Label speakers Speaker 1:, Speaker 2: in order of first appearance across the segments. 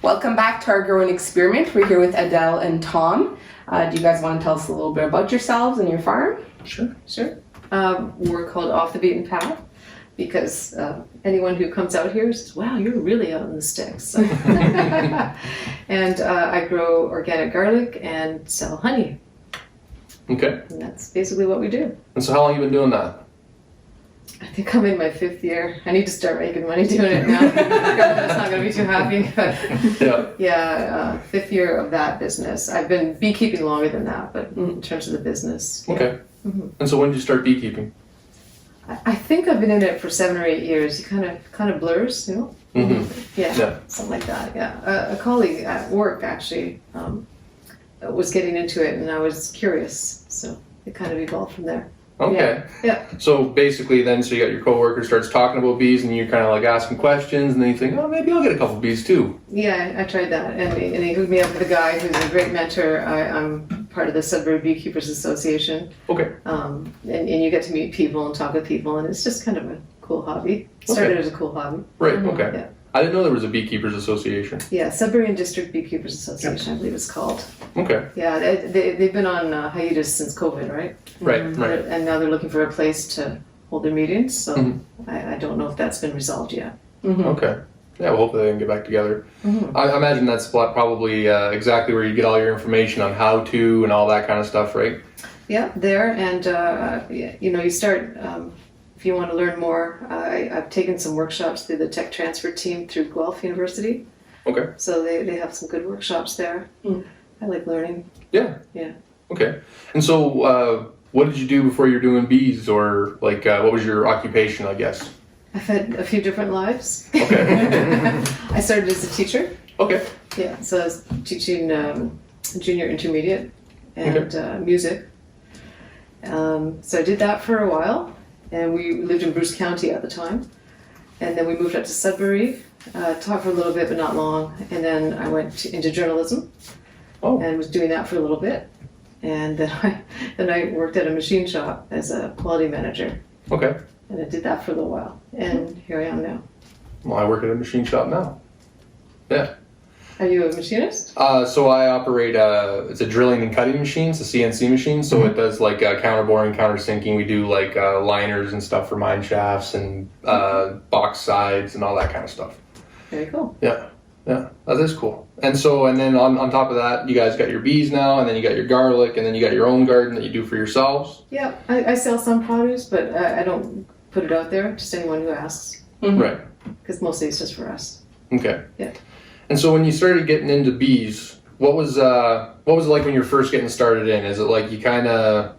Speaker 1: Welcome back to our growing experiment. We're here with Adele and Tom. Do you guys want to tell us a little bit about yourselves and your farm?
Speaker 2: Sure.
Speaker 3: We're called Off the Beaten Path because anyone who comes out here says, wow, you're really out in the sticks. And I grow organic garlic and sell honey.
Speaker 2: Okay.
Speaker 3: And that's basically what we do.
Speaker 2: And so how long have you been doing that?
Speaker 3: I think I'm in my 5th year. I need to start making money doing it now. Government's not going to be too happy. But yeah, 5th year of that business. I've been beekeeping longer than that, but in terms of the business. Yeah.
Speaker 2: Okay. Mm-hmm. And so when did you start beekeeping?
Speaker 3: I think I've been in it for 7 or 8 years. It kind of blurs, you know?
Speaker 2: Mm-hmm.
Speaker 3: Yeah, something like that, yeah. A colleague at work actually was getting into it and I was curious. So it kind of evolved from there.
Speaker 2: Okay.
Speaker 3: Yeah.
Speaker 2: So basically then, so you got your coworker starts talking about bees and you kind of like asking questions and then you think, oh, maybe I'll get a couple bees too.
Speaker 3: Yeah, I tried that. And he hooked me up with a guy who's a great mentor. I'm part of the Sudbury Beekeepers Association.
Speaker 2: Okay.
Speaker 3: And you get to meet people and talk with people and it's just kind of a cool hobby. It started as a cool hobby.
Speaker 2: Right, okay.
Speaker 3: Yeah.
Speaker 2: I didn't know there was a Beekeepers Association.
Speaker 3: Yeah, Sudbury and District Beekeepers Association, I believe it's called.
Speaker 2: Okay.
Speaker 3: Yeah, they've been on hiatus since COVID, right?
Speaker 2: Right.
Speaker 3: And now they're looking for a place to hold their meetings, so I don't know if that's been resolved yet.
Speaker 1: Mm-hmm.
Speaker 2: Okay. Yeah, well, hopefully they can get back together. I imagine that's probably exactly where you get all your information on how to and all that kind of stuff, right?
Speaker 3: Yeah, there, and you start, if you want to learn more, I've taken some workshops through the tech transfer team through Guelph University.
Speaker 2: Okay.
Speaker 3: So they have some good workshops there. I like learning.
Speaker 2: Yeah.
Speaker 3: Yeah.
Speaker 2: Okay. And so what did you do before you were doing bees, or like what was your occupation, I guess?
Speaker 3: I've had a few different lives.
Speaker 2: Okay.
Speaker 3: I started as a teacher.
Speaker 2: Okay.
Speaker 3: Yeah, so I was teaching junior intermediate and music. So I did that for a while, and we lived in Bruce County at the time. And then we moved up to Sudbury, taught for a little bit, but not long. And then I went into journalism and was doing that for a little bit. And then I worked at a machine shop as a quality manager.
Speaker 2: Okay.
Speaker 3: And I did that for a little while. And here I am now.
Speaker 2: Well, I work at a machine shop now. Yeah.
Speaker 3: Are you a machinist?
Speaker 2: So I operate it's a drilling and cutting machine. It's a CNC machine. So it does like counterboring, countersinking. We do like liners and stuff for mine shafts and box sides and all that kind of stuff.
Speaker 3: Very cool.
Speaker 2: Yeah. Yeah, that is cool. And then on top of that, you guys got your bees now, and then you got your garlic, and then you got your own garden that you do for yourselves.
Speaker 3: Yeah, I sell some produce, but I don't put it out there, just anyone who asks.
Speaker 2: Right.
Speaker 3: Because mostly it's just for us.
Speaker 2: Okay.
Speaker 3: Yeah.
Speaker 2: And so when you started getting into bees, what was it like when you were first getting started in? Is it like you kind of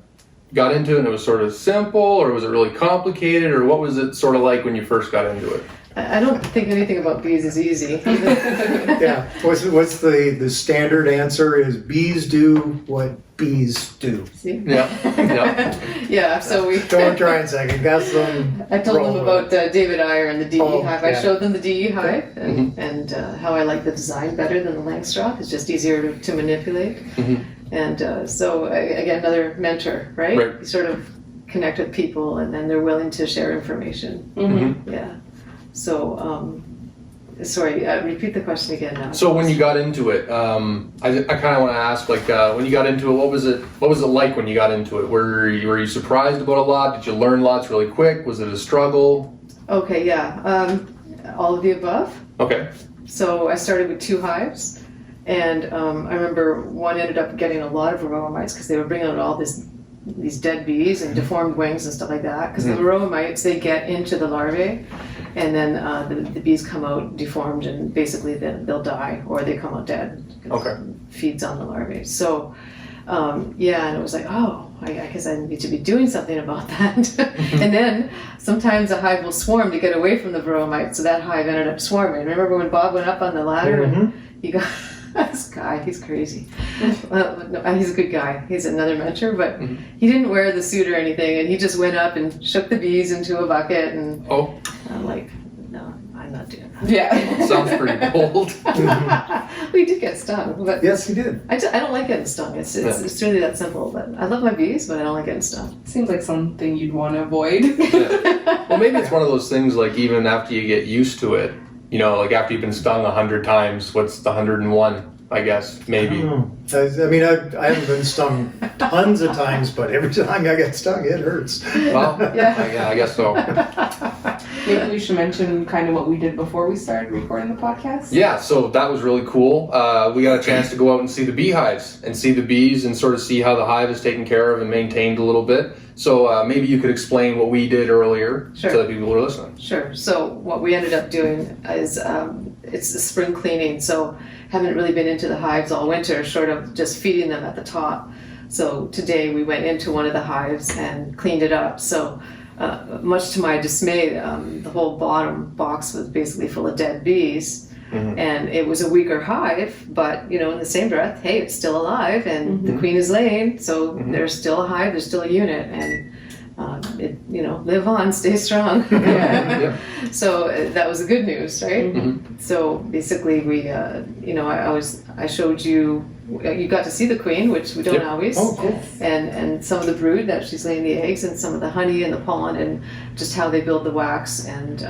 Speaker 2: got into it and it was sort of simple, or was it really complicated, or what was it sort of like when you first got into it?
Speaker 3: I don't think anything about bees is easy.
Speaker 4: Yeah. What's the standard answer is bees do what bees do.
Speaker 3: See?
Speaker 2: Yeah.
Speaker 3: Yeah, so we...
Speaker 4: Don't try and second guess them.
Speaker 3: I told them about David Iyer and the DE hive.
Speaker 4: Yeah.
Speaker 3: I showed them the DE hive and how I like the design better than the Langstroth. It's just easier to manipulate. And so, again, another mentor, right? You sort of connect with people and then they're willing to share information. Yeah. So, sorry, repeat the question again now.
Speaker 2: So when you got into it, I kind of want to ask, like, when you got into it, what was it like when you got into it? Were you surprised about a lot? Did you learn lots really quick? Was it a struggle?
Speaker 3: Okay, yeah, all of the above.
Speaker 2: Okay.
Speaker 3: So I started with 2 hives, and I remember one ended up getting a lot of varroa mites because they were bringing out all these dead bees and deformed wings and stuff like that. Because the varroa mites, they get into the larvae, and then the bees come out deformed, and basically they'll die or they come out dead.
Speaker 2: Okay.
Speaker 3: It feeds on the larvae. So yeah, and it was like, oh, I guess I need to be doing something about that. And then sometimes a hive will swarm to get away from the varroa mites, so that hive ended up swarming. Remember when Bob went up on the ladder and he got this guy, he's crazy. No, he's a good guy. He's another mentor, but he didn't wear the suit or anything, and he just went up and shook the bees into a bucket, and I'm like, no, I'm not doing that.
Speaker 1: Yeah.
Speaker 2: Sounds pretty bold.
Speaker 3: We did get stung, but
Speaker 4: Yes, you did.
Speaker 3: I don't like getting stung. It's really that simple. But I love my bees, but I don't like getting stung.
Speaker 1: Seems like something you'd want to avoid.
Speaker 2: Yeah. Well, maybe it's one of those things, like, even after you get used to it, you know, like after you've been stung 100 times, what's the 101? I guess
Speaker 4: I
Speaker 2: maybe.
Speaker 4: don't know. I mean, I haven't been stung tons of times, but every time I get stung, it hurts.
Speaker 2: Well, yeah, I guess so.
Speaker 1: Maybe we should mention kind of what we did before we started recording the podcast.
Speaker 2: Yeah, so that was really cool. We got a chance to go out and see the beehives and see the bees and sort of see how the hive is taken care of and maintained a little bit. So maybe you could explain what we did earlier
Speaker 3: Sure.
Speaker 2: to the people who are listening.
Speaker 3: Sure. So what we ended up doing is it's the spring cleaning. So haven't really been into the hives all winter, short of just feeding them at the top. So today we went into one of the hives and cleaned it up. So much to my dismay, the whole bottom box was basically full of dead bees.
Speaker 2: Mhm.
Speaker 3: And it was a weaker hive, but you know, in the same breath, hey, it's still alive, and the queen is laying, so there's still a hive, there's still a unit, and it, you know, live on, stay strong.
Speaker 2: Yeah.
Speaker 3: So that was the good news, right?
Speaker 2: Mhm.
Speaker 3: So basically, we, you know, I showed you. You got to see the queen, which we don't
Speaker 2: Yep.
Speaker 3: always,
Speaker 4: Oh, cool.
Speaker 3: and some of the brood that she's laying the eggs, and some of the honey and the pollen, and just how they build the wax and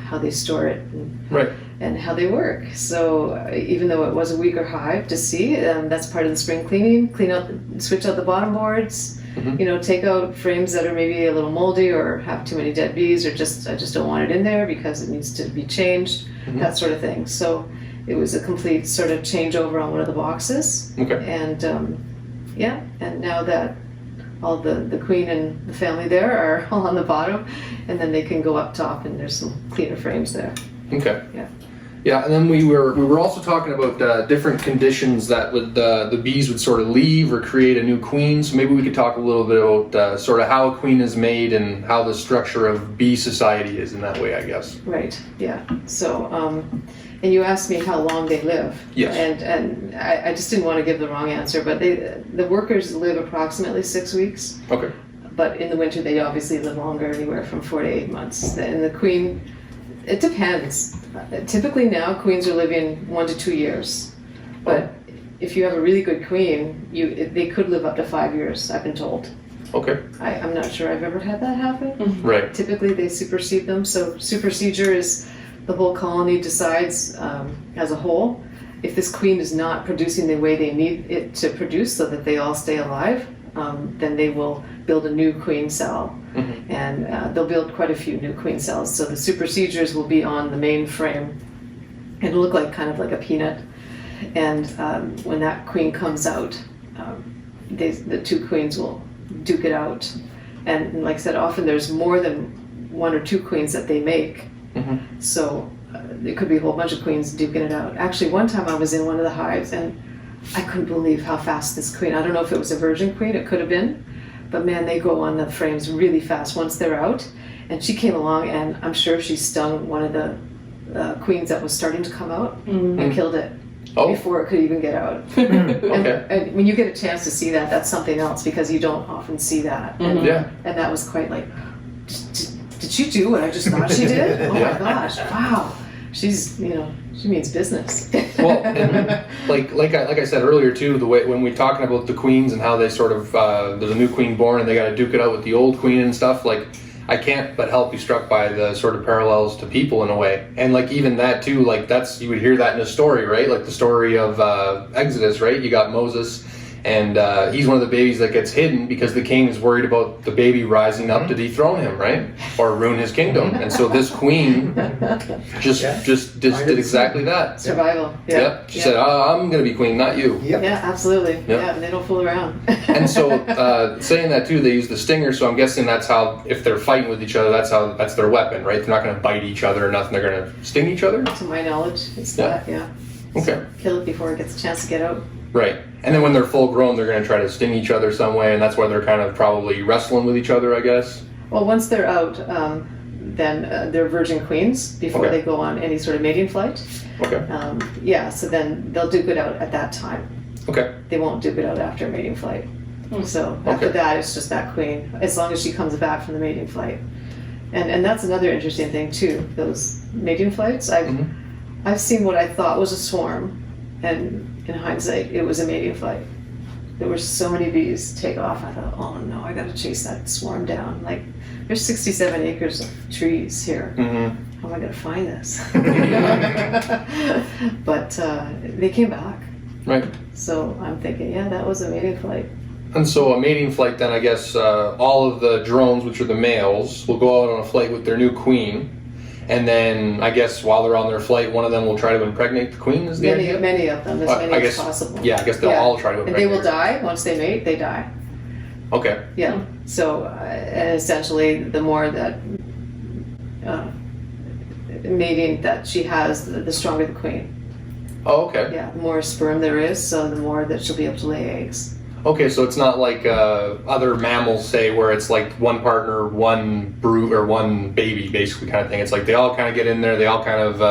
Speaker 3: how they store it.
Speaker 2: Right.
Speaker 3: And how they work. So even though it was a weaker hive to see, that's part of the spring cleaning. Clean out, switch out the bottom boards.
Speaker 2: Mhm.
Speaker 3: You know, take out frames that are maybe a little moldy or have too many dead bees, or just I just don't want it in there because it needs to be changed.
Speaker 2: Mhm.
Speaker 3: That sort of thing. So it was a complete sort of changeover on one of the boxes.
Speaker 2: Okay.
Speaker 3: And yeah, and now that all the queen and the family there are all on the bottom, and then they can go up top, and there's some cleaner frames there.
Speaker 2: Okay.
Speaker 3: Yeah.
Speaker 2: Yeah, and then we were also talking about different conditions that would the bees would sort of leave or create a new queen. So maybe we could talk a little bit about sort of how a queen is made and how the structure of bee society is in that way, I guess.
Speaker 3: Right. Yeah. So, and you asked me how long they live.
Speaker 2: Yes.
Speaker 3: And I just didn't want to give the wrong answer, but the workers live approximately 6 weeks.
Speaker 2: Okay.
Speaker 3: But in the winter, they obviously live longer, anywhere from 4 to 8 months. And the queen, it depends. Typically now, queens are living 1 to 2 years. But if you have a really good queen, they could live up to 5 years, I've been told.
Speaker 2: Okay.
Speaker 3: I'm not sure I've ever had that happen.
Speaker 2: Right.
Speaker 3: Typically, they supersede them. So supersedure is the whole colony decides as a whole. If this queen is not producing the way they need it to produce so that they all stay alive, then they will build a new queen cell.
Speaker 2: Mhm.
Speaker 3: And they'll build quite a few new queen cells. So the supersedures will be on the main frame. It'll look like kind of like a peanut. And when that queen comes out, the two queens will duke it out. And like I said, often there's more than 1 or 2 queens that they make.
Speaker 2: Mhm.
Speaker 3: So there could be a whole bunch of queens duking it out. Actually, one time I was in one of the hives and I couldn't believe how fast this queen, I don't know if it was a virgin queen, it could have been, but man, they go on the frames really fast once they're out. And she came along and I'm sure she stung one of the queens that was starting to come out and killed it
Speaker 2: Oh.
Speaker 3: before it could even get out.
Speaker 2: Okay.
Speaker 3: And when you get a chance to see that, that's something else because you don't often see that.
Speaker 2: Yeah.
Speaker 3: And that was quite like, did she do what I just thought she did? Oh
Speaker 2: Yeah.
Speaker 3: my gosh, wow. She's, you know, she means business.
Speaker 2: Well, and like I said earlier too, the way when we're talking about the queens and how they sort of there's a new queen born and they got to duke it out with the old queen and stuff. Like I can't but help be struck by the sort of parallels to people in a way, and like even that too. Like that's you would hear that in a story, right? Like the story of Exodus, right? You got Moses. And he's one of the babies that gets hidden because the king is worried about the baby rising up to dethrone him, right? Or ruin his kingdom. And so this queen just did exactly that.
Speaker 3: Survival. Yeah.
Speaker 2: Yep. She said, I'm going to be queen, not you.
Speaker 4: Yep.
Speaker 3: Yeah, absolutely.
Speaker 2: Yep.
Speaker 3: Yeah, and they don't fool around.
Speaker 2: And so saying that too, they use the stinger. So I'm guessing that's how, if they're fighting with each other, that's their weapon, right? They're not going to bite each other or nothing. They're going to sting each other.
Speaker 3: To my knowledge, it's
Speaker 2: Yeah.
Speaker 3: that, yeah.
Speaker 2: Okay.
Speaker 3: Kill it before it gets a chance to get out.
Speaker 2: Right. And then when they're full grown, they're going to try to sting each other some way, and that's why they're kind of probably wrestling with each other, I guess.
Speaker 3: Well, once they're out, then they're virgin queens before
Speaker 2: Okay.
Speaker 3: they go on any sort of mating flight.
Speaker 2: Okay.
Speaker 3: Yeah, so then they'll duke it out at that time.
Speaker 2: Okay.
Speaker 3: They won't duke it out after mating flight. So after
Speaker 2: Okay.
Speaker 3: that, it's just that queen, as long as she comes back from the mating flight. And that's another interesting thing too. Those mating flights, I've seen what I thought was a swarm, and in hindsight, it was a mating flight. There were so many bees take off. I thought, oh no, I got to chase that swarm down. Like, there's 67 acres of trees here.
Speaker 2: Mm-hmm.
Speaker 3: how am I going to find this? But they came back.
Speaker 2: Right.
Speaker 3: So I'm thinking, yeah, that was a mating flight.
Speaker 2: And so a mating flight, then I guess all of the drones, which are the males, will go out on a flight with their new queen. And then I guess while they're on their flight, one of them will try to impregnate the queen. Is the idea?
Speaker 3: Many of them, as many
Speaker 2: I
Speaker 3: as
Speaker 2: guess,
Speaker 3: possible.
Speaker 2: Yeah, I guess they'll all try to
Speaker 3: And
Speaker 2: impregnate
Speaker 3: they will
Speaker 2: her.
Speaker 3: die once they mate. They die.
Speaker 2: Okay.
Speaker 3: Yeah. So and essentially, the more that mating that she has, the stronger the queen.
Speaker 2: Oh, okay.
Speaker 3: Yeah. The more sperm there is, so the more that she'll be able to lay eggs.
Speaker 2: Okay, so it's not like other mammals, say, where it's like one partner, one brood, or one baby, basically, kind of thing. It's like they all kind of get in there, they all kind of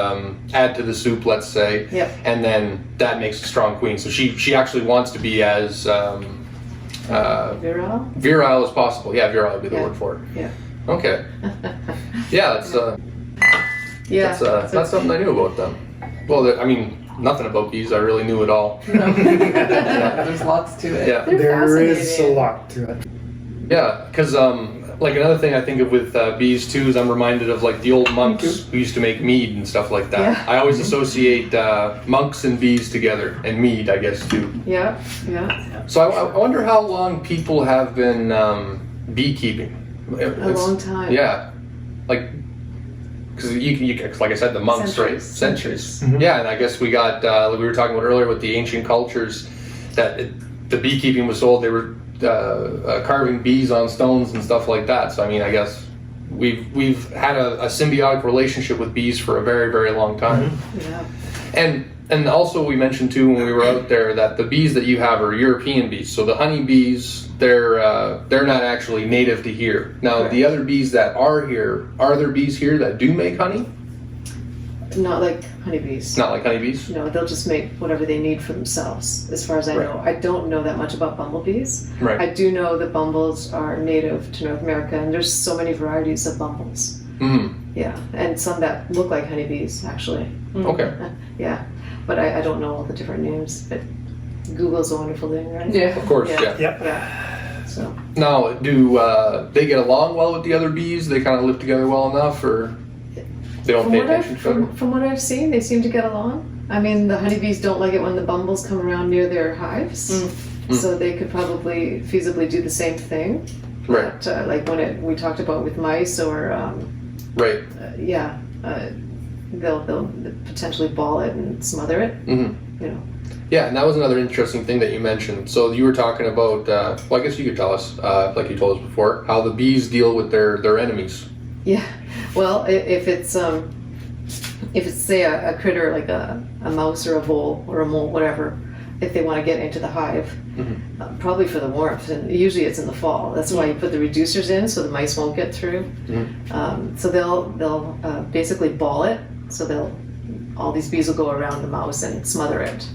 Speaker 2: add to the soup, let's say,
Speaker 3: Yep.
Speaker 2: and then that makes a strong queen. So she actually wants to be as
Speaker 3: Virile?
Speaker 2: as possible. Yeah, virile would be the
Speaker 3: Yeah.
Speaker 2: word for it.
Speaker 3: Yeah.
Speaker 2: Okay. Yeah, that's
Speaker 3: Yeah.
Speaker 2: that's something I knew about them. Well, I mean, nothing about bees. I really knew it all.
Speaker 1: There's lots to it.
Speaker 2: Yeah.
Speaker 3: They're
Speaker 4: There is a
Speaker 3: fascinating.
Speaker 4: lot to it.
Speaker 2: Yeah, because like another thing I think of with bees too is I'm reminded of like the old monks who used to make mead and stuff like that.
Speaker 3: Yeah.
Speaker 2: I always associate monks and bees together, and mead, I guess, too.
Speaker 3: Yeah. Yeah.
Speaker 2: So I wonder how long people have been beekeeping.
Speaker 3: A long time.
Speaker 2: Yeah, like because you like I said, the monks, right? Centuries.
Speaker 4: Mhm.
Speaker 2: Yeah, and I guess we got like we were talking about earlier with the ancient cultures that the beekeeping was sold. They were carving bees on stones and stuff like that. So I mean, I guess we've had a symbiotic relationship with bees for a very, very long time.
Speaker 3: Yeah.
Speaker 2: And also we mentioned too when we were out there that the bees that you have are European bees. So the honey bees, they're not actually native to here. Now
Speaker 3: Correct.
Speaker 2: the other bees that are here, are there bees here that do make honey?
Speaker 3: Not like honeybees.
Speaker 2: Not like honeybees.
Speaker 3: No, they'll just make whatever they need for themselves, as far as I
Speaker 2: Right.
Speaker 3: know. I don't know that much about bumblebees.
Speaker 2: Right.
Speaker 3: I do know that bumbles are native to North America, and there's so many varieties of bumbles.
Speaker 2: Mm.
Speaker 3: Yeah, and some that look like honeybees, actually.
Speaker 2: Okay.
Speaker 3: Yeah, but I don't know all the different names, but Google's a wonderful thing, right?
Speaker 1: Yeah.
Speaker 2: Of course,
Speaker 3: Yeah.
Speaker 2: yeah.
Speaker 4: Yep.
Speaker 3: Yeah, so.
Speaker 2: Now, do they get along well with the other bees? They kind of live together well enough, or they don't pay attention to each other?
Speaker 3: From what I've seen, they seem to get along. I mean, the honeybees don't like it when the bumbles come around near their hives, so they could probably feasibly do the same thing.
Speaker 2: Right.
Speaker 3: But, like when we talked about with mice or
Speaker 2: Right.
Speaker 3: they'll potentially ball it and smother it.
Speaker 2: Mm-hmm.
Speaker 3: You know.
Speaker 2: Yeah, and that was another interesting thing that you mentioned. So you were talking about, well, I guess you could tell us, like you told us before, how the bees deal with their enemies.
Speaker 3: Yeah. Well, if it's say a critter like a mouse or a vole or a mole, whatever, if they want to get into the hive, probably for the warmth, and usually it's in the fall. That's why you put the reducers in so the mice won't get through. So they'll basically ball it. So all these bees will go around the mouse and smother it.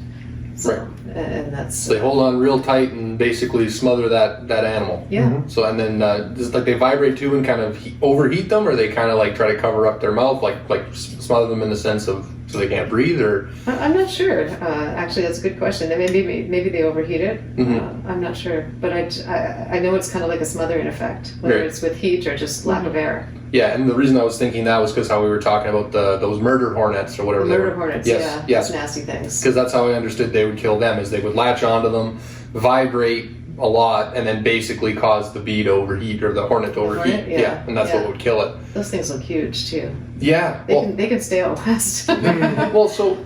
Speaker 3: So,
Speaker 2: Right.
Speaker 3: And that's
Speaker 2: So they hold on real tight and basically smother that animal.
Speaker 3: yeah.
Speaker 2: So and then is it like they vibrate too and kind of overheat them, or they kind of like try to cover up their mouth, like smother them in the sense of so they can't breathe, or
Speaker 3: I'm not sure. Actually, that's a good question. Maybe they overheat it. I'm not sure, but I know it's kind of like a smothering effect, whether
Speaker 2: Right.
Speaker 3: it's with heat or just lack of air.
Speaker 2: yeah. And the reason I was thinking that was because how we were talking about those murder hornets or whatever. they
Speaker 3: Murder
Speaker 2: were.
Speaker 3: hornets,
Speaker 2: Yes.
Speaker 3: yeah,
Speaker 2: Yes.
Speaker 3: those nasty things.
Speaker 2: Because that's how I understood they would kill them, is they would latch onto them, vibrate a lot, and then basically cause the bee to overheat or the hornet to overheat.
Speaker 3: hornet? Yeah.
Speaker 2: And that's
Speaker 3: Yeah.
Speaker 2: what would kill it.
Speaker 3: Those things look huge too.
Speaker 2: Yeah.
Speaker 3: They can stay out west.
Speaker 2: Well, so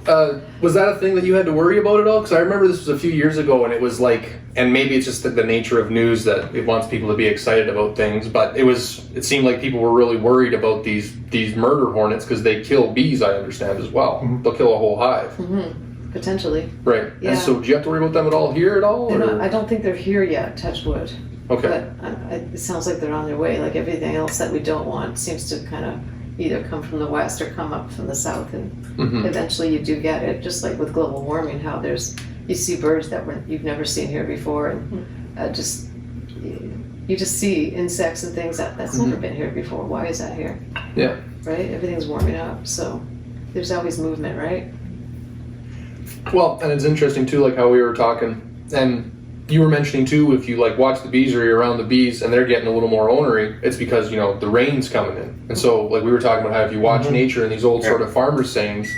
Speaker 2: was that a thing that you had to worry about at all? Because I remember this was a few years ago, and it was like, and maybe it's just the nature of news that it wants people to be excited about things, but it seemed like people were really worried about these murder hornets because they kill bees. I understand as well. They'll kill a whole hive.
Speaker 3: Potentially.
Speaker 2: Right.
Speaker 3: Yeah.
Speaker 2: And so, do you have to worry about them at all here at all?
Speaker 3: They're
Speaker 2: or-
Speaker 3: not, I don't think they're here yet, touch wood.
Speaker 2: Okay.
Speaker 3: But it sounds like they're on their way. Like everything else that we don't want seems to kind of either come from the west or come up from the south, and eventually you do get it. Just like with global warming, how you see birds that you've never seen here before, and you just see insects and things that's never been here before. Why is that here?
Speaker 2: Yeah.
Speaker 3: Right? Everything's warming up, so there's always movement, right?
Speaker 2: Well, and it's interesting too, like how we were talking, and you were mentioning too, if you like watch the bees or you're around the bees and they're getting a little more ornery, it's because, you know, the rain's coming in. And so like we were talking about how if you watch nature and these old sort of farmer sayings,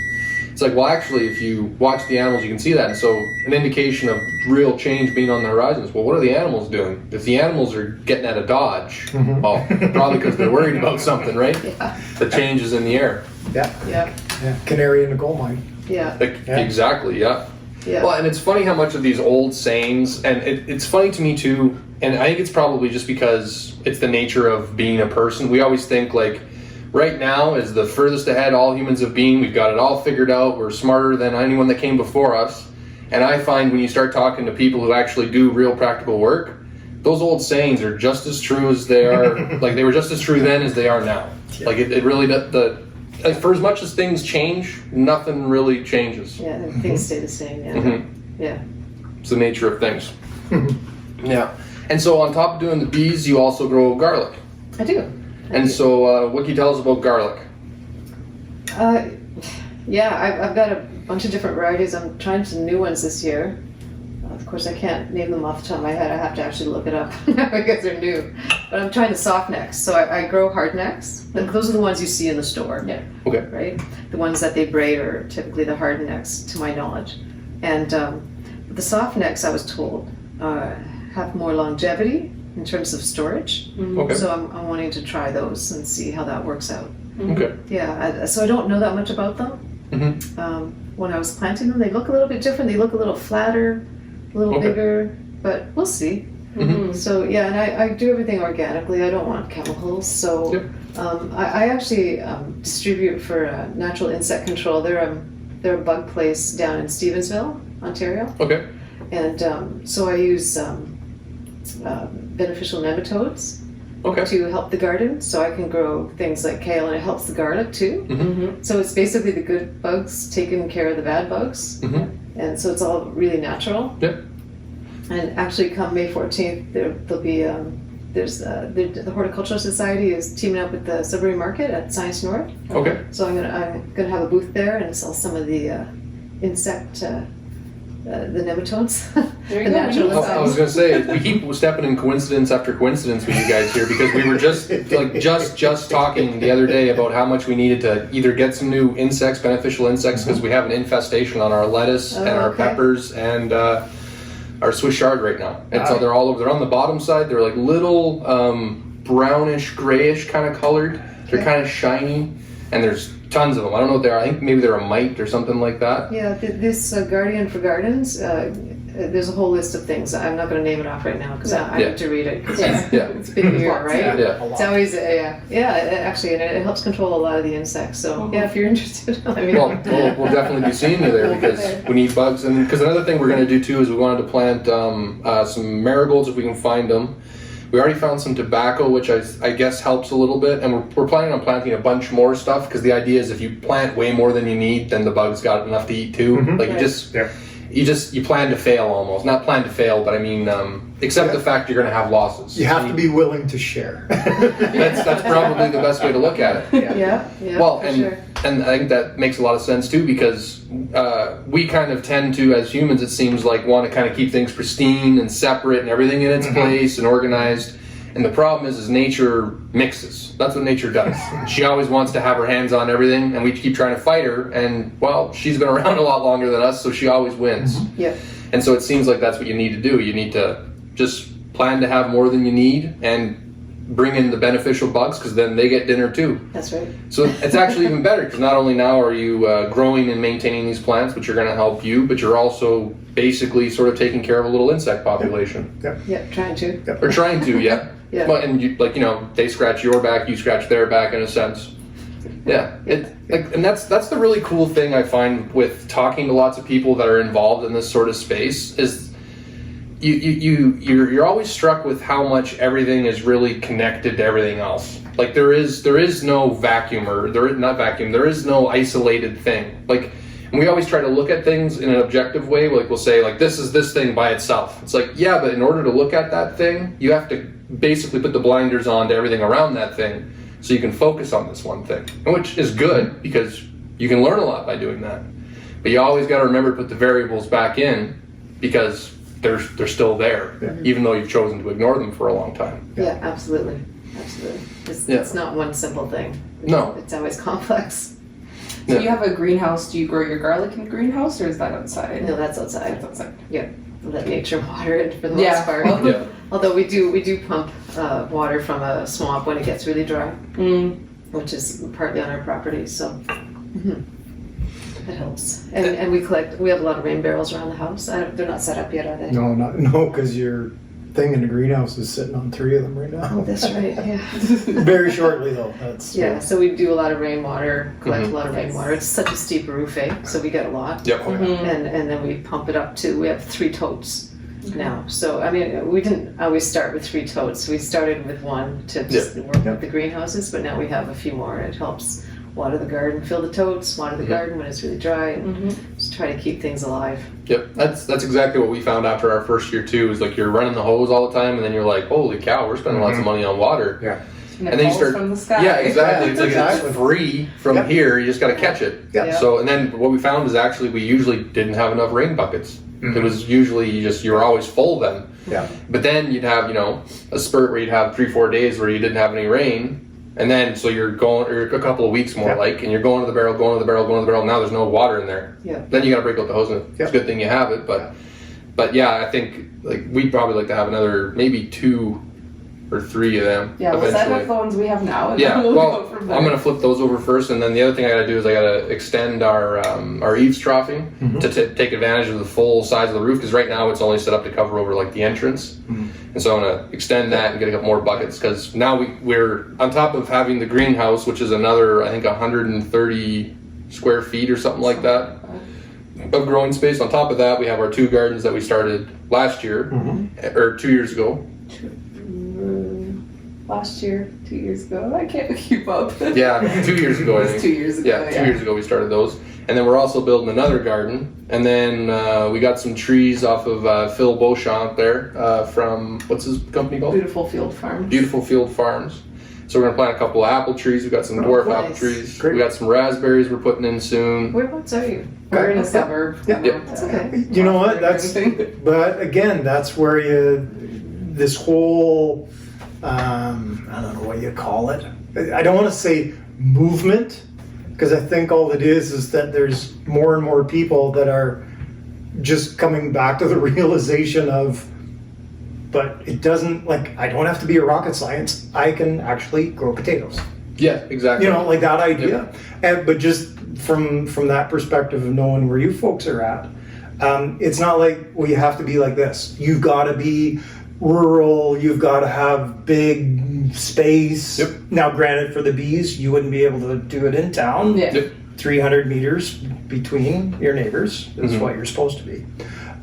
Speaker 2: it's like, well, actually, if you watch the animals, you can see that. And so an indication of real change being on the horizon is, well, what are the animals doing? If the animals are getting at a dodge, well, probably because they're worried about something, right?
Speaker 3: Yeah.
Speaker 2: The changes in the air.
Speaker 4: Yeah.
Speaker 3: Yeah.
Speaker 4: Yeah. Canary in the coal mine.
Speaker 3: Yeah.
Speaker 2: Exactly, yeah.
Speaker 3: Yeah.
Speaker 2: Well, and it's funny how much of these old sayings, and it's funny to me too, and I think it's probably just because it's the nature of being a person. We always think like, right now is the furthest ahead all humans have been. We've got it all figured out. We're smarter than anyone that came before us. And I find when you start talking to people who actually do real practical work, those old sayings are just as true as they are, like they were just as true then as they are now. Yeah. Like it really, for as much as things change, nothing really changes.
Speaker 3: Yeah, things stay the same, yeah. Yeah.
Speaker 2: It's the nature of things. Yeah. And so on top of doing the bees, you also grow garlic.
Speaker 3: I do.
Speaker 2: And so what can you tell us about garlic?
Speaker 3: Yeah, I've got a bunch of different varieties. I'm trying some new ones this year. Of course, I can't name them off the top of my head. I have to actually look it up because they're new. But I'm trying the soft necks. So I grow hard necks. Those are the ones you see in the store.
Speaker 1: Yeah.
Speaker 2: Okay.
Speaker 3: Right? The ones that they braid are typically the hard necks, to my knowledge. And the soft necks, I was told, have more longevity in terms of storage.
Speaker 2: Okay.
Speaker 3: So I'm wanting to try those and see how that works out.
Speaker 2: Okay.
Speaker 3: Yeah, so I don't know that much about them. When I was planting them, they look a little bit different. They look a little flatter, a little bigger, but we'll see. So yeah, and I do everything organically. I don't want chemicals. So I actually distribute for Natural Insect Control. They're a bug place down in Stevensville, Ontario.
Speaker 2: Okay.
Speaker 3: And so I use beneficial nematodes to help the garden, so I can grow things like kale, and it helps the garlic too. So it's basically the good bugs taking care of the bad bugs, and so it's all really natural. And actually, come May 14th, there'll be the Horticultural Society is teaming up with the Sudbury Market at Science North.
Speaker 2: Okay.
Speaker 3: So I'm gonna have a booth there and sell some of the insect. The nematodes.
Speaker 1: There you
Speaker 3: the
Speaker 1: go.
Speaker 3: natural
Speaker 2: I was going to say, we keep stepping in coincidence after coincidence with you guys here because we were just talking the other day about how much we needed to either get some new insects, beneficial insects, because we have an infestation on our lettuce and our peppers and our Swiss chard right now. And so they're all over. They're on the bottom side. They're like little brownish, grayish kind of colored. They're kind of shiny, and there's tons of them. I don't know what they are. I think maybe they're a mite or something like that.
Speaker 3: Yeah, this Guardian for Gardens, there's a whole list of things. I'm not going to name it off right now because I need to read it. It's been a year, right? It's always, actually, and it helps control a lot of the insects. So, if you're interested, let me know.
Speaker 2: Well, we'll definitely be seeing you there because we need bugs. And because another thing we're going to do too is we wanted to plant some marigolds if we can find them. We already found some tobacco, which I guess helps a little bit, and we're planning on planting a bunch more stuff because the idea is if you plant way more than you need, then the bugs got enough to eat too. Like you plan to fail almost. Not plan to fail, but I mean, accept the fact you're going to have losses.
Speaker 4: You have to be willing to share.
Speaker 2: That's probably the best way to look at it.
Speaker 3: Yeah.
Speaker 2: Well, and I think that makes a lot of sense too because we kind of tend to, as humans, it seems like, want to kind of keep things pristine and separate and everything in its place and organized. And the problem is nature mixes. That's what nature does. She always wants to have her hands on everything, and we keep trying to fight her. And well, she's been around a lot longer than us, so she always wins. And so it seems like that's what you need to do. You need to just plan to have more than you need and bring in the beneficial bugs because then they get dinner too.
Speaker 3: That's right.
Speaker 2: So it's actually even better because not only now are you growing and maintaining these plants, which are going to help you, but you're also basically sort of taking care of a little insect population.
Speaker 3: Trying to.
Speaker 2: Or trying to, Well, and they scratch your back, you scratch their back in a sense. And that's the really cool thing I find with talking to lots of people that are involved in this sort of space is you're always struck with how much everything is really connected to everything else. Like there is no vacuum there is no isolated thing. Like, and we always try to look at things in an objective way. Like we'll say like this is this thing by itself. It's like, yeah, but in order to look at that thing, you have to basically put the blinders on to everything around that thing so you can focus on this one thing, which is good because you can learn a lot by doing that. But you always got to remember to put the variables back in because they're still there, even though you've chosen to ignore them for a long time.
Speaker 3: Yeah, absolutely. It's not one simple thing.
Speaker 2: No.
Speaker 3: It's always complex.
Speaker 1: So you have a greenhouse. Do you grow your garlic in the greenhouse, or is that outside?
Speaker 3: No, that's outside.
Speaker 1: That's outside.
Speaker 3: Yeah, let nature water it for the most part.
Speaker 2: Yeah.
Speaker 3: Although we do pump water from a swamp when it gets really dry, which is partly on our property, so it helps. And we have a lot of rain barrels around the house. They're not set up yet, are they?
Speaker 4: No, because your thing in the greenhouse is sitting on 3 of them right now.
Speaker 3: Oh, that's right. Yeah.
Speaker 4: Very shortly though. That's
Speaker 3: Yeah. So we do a lot of rainwater, collect a lot of rainwater. It's such a steep roof, so we get a lot.
Speaker 2: Yep.
Speaker 3: And then we pump it up to. We have 3 totes now. So I mean, we didn't always start with 3 totes. We started with 1 to just work with the greenhouses, but now we have a few more. It helps water the garden, fill the totes, water the garden when it's really dry, and just try to keep things alive.
Speaker 2: Yep, that's exactly what we found after our first year too. Is like you're running the hose all the time, and then you're like, holy cow, we're spending lots of money on water.
Speaker 4: Yeah.
Speaker 1: And then you start from the sky.
Speaker 2: Yeah, exactly. It's like
Speaker 4: Exactly.
Speaker 2: it's free from here. You just got to catch it.
Speaker 4: Yeah.
Speaker 2: So, and then what we found is actually we usually didn't have enough rain buckets. It was usually you were always full of them.
Speaker 4: Yeah.
Speaker 2: But then you'd have a spurt where you'd have 3-4 days where you didn't have any rain. And then, so you're going, or a couple of weeks more and you're going to the barrel, now there's no water in there.
Speaker 3: Yeah.
Speaker 2: Then you gotta break out the hose, and it's a good thing you have it, but yeah, I think, like, we'd probably like to have another, maybe 2 or 3 of them.
Speaker 1: Yeah, we'll set
Speaker 2: eventually.
Speaker 1: up the ones we have now. And
Speaker 2: Yeah,
Speaker 1: then we'll
Speaker 2: well,
Speaker 1: go from there.
Speaker 2: I'm gonna flip those over first, and then the other thing I gotta do is I gotta extend our eaves troughing to take advantage of the full size of the roof, because right now it's only set up to cover over like the entrance. And so I'm gonna extend that and get a couple more buckets, because now we're on top of having the greenhouse, which is another, I think, 130 square feet or something like that of growing space. On top of that, we have our 2 gardens that we started last year, or 2 years ago.
Speaker 1: Last year, 2 years ago. I can't keep up.
Speaker 2: Yeah, 2 years ago, I
Speaker 1: It was
Speaker 2: think.
Speaker 1: 2 years ago.
Speaker 2: Yeah, 2 years ago we started those. And then we're also building another garden. And then we got some trees off of Phil Beauchamp there from, what's his company called?
Speaker 1: Beautiful Field Farm.
Speaker 2: Beautiful Field Farms. So we're going to plant a couple of apple trees. We've got some dwarf apple
Speaker 3: nice.
Speaker 2: trees.
Speaker 4: Great.
Speaker 2: We got some raspberries we're putting in soon.
Speaker 3: Whereabouts are you?
Speaker 1: We're in a suburb.
Speaker 4: Yeah.
Speaker 3: That's okay.
Speaker 4: You know what? But again, that's where this whole, I don't know what you call it. I don't want to say movement, because I think all it is that there's more and more people that are just coming back to the realization of, but it doesn't, like, I don't have to be a rocket science. I can actually grow potatoes.
Speaker 2: Yeah, exactly.
Speaker 4: Like that idea. But just from that perspective of knowing where you folks are at, it's not like, well, you have to be like this. You've got to be rural. You've got to have big space.
Speaker 2: Yep.
Speaker 4: Now, granted, for the bees, you wouldn't be able to do it in town.
Speaker 1: Yeah.
Speaker 2: Yep.
Speaker 4: 300 meters between your neighbors is what you're supposed to be.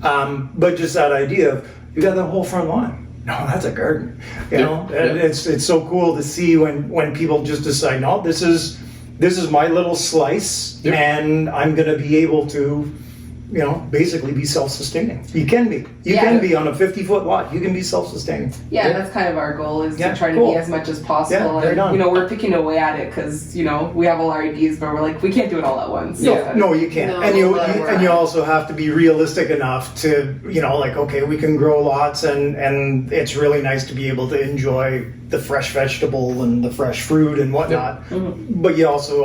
Speaker 4: But just that idea of, you got the whole front lawn. No, that's a garden. You know, and it's so cool to see when people just decide, no, this is my little slice, and I'm going to be able to, basically be self-sustaining. You can be. You can be on a 50-foot lot. You can be self-sustaining.
Speaker 1: Yeah, that's kind of our goal, is
Speaker 4: Yeah,
Speaker 1: to try to
Speaker 4: cool.
Speaker 1: be as much as possible.
Speaker 4: Yeah, right on.
Speaker 1: And, we're picking away at it because, we have all our ideas, but we're like, we can't do it all at once.
Speaker 4: No, you can't.
Speaker 3: No,
Speaker 4: and you
Speaker 3: but we're
Speaker 4: and you
Speaker 3: not.
Speaker 4: also have to be realistic enough to, like, okay, we can grow lots, and it's really nice to be able to enjoy the fresh vegetable and the fresh fruit and whatnot. But you also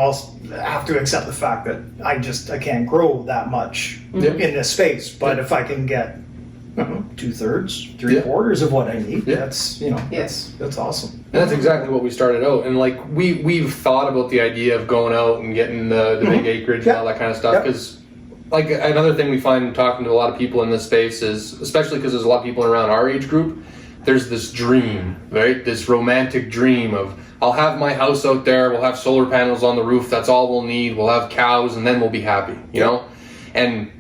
Speaker 4: have to accept the fact that I can't grow that much in this space. But if I can get 2/3, 3/4 of what I need, that's that's awesome.
Speaker 2: And that's exactly what we started out. And like we've thought about the idea of going out and getting the big acreage and all that kind of stuff, because like another thing we find talking to a lot of people in this space is, especially because there's a lot of people around our age group, there's this dream, right? This romantic dream of, I'll have my house out there, we'll have solar panels on the roof, that's all we'll need, we'll have cows, and then we'll be happy, And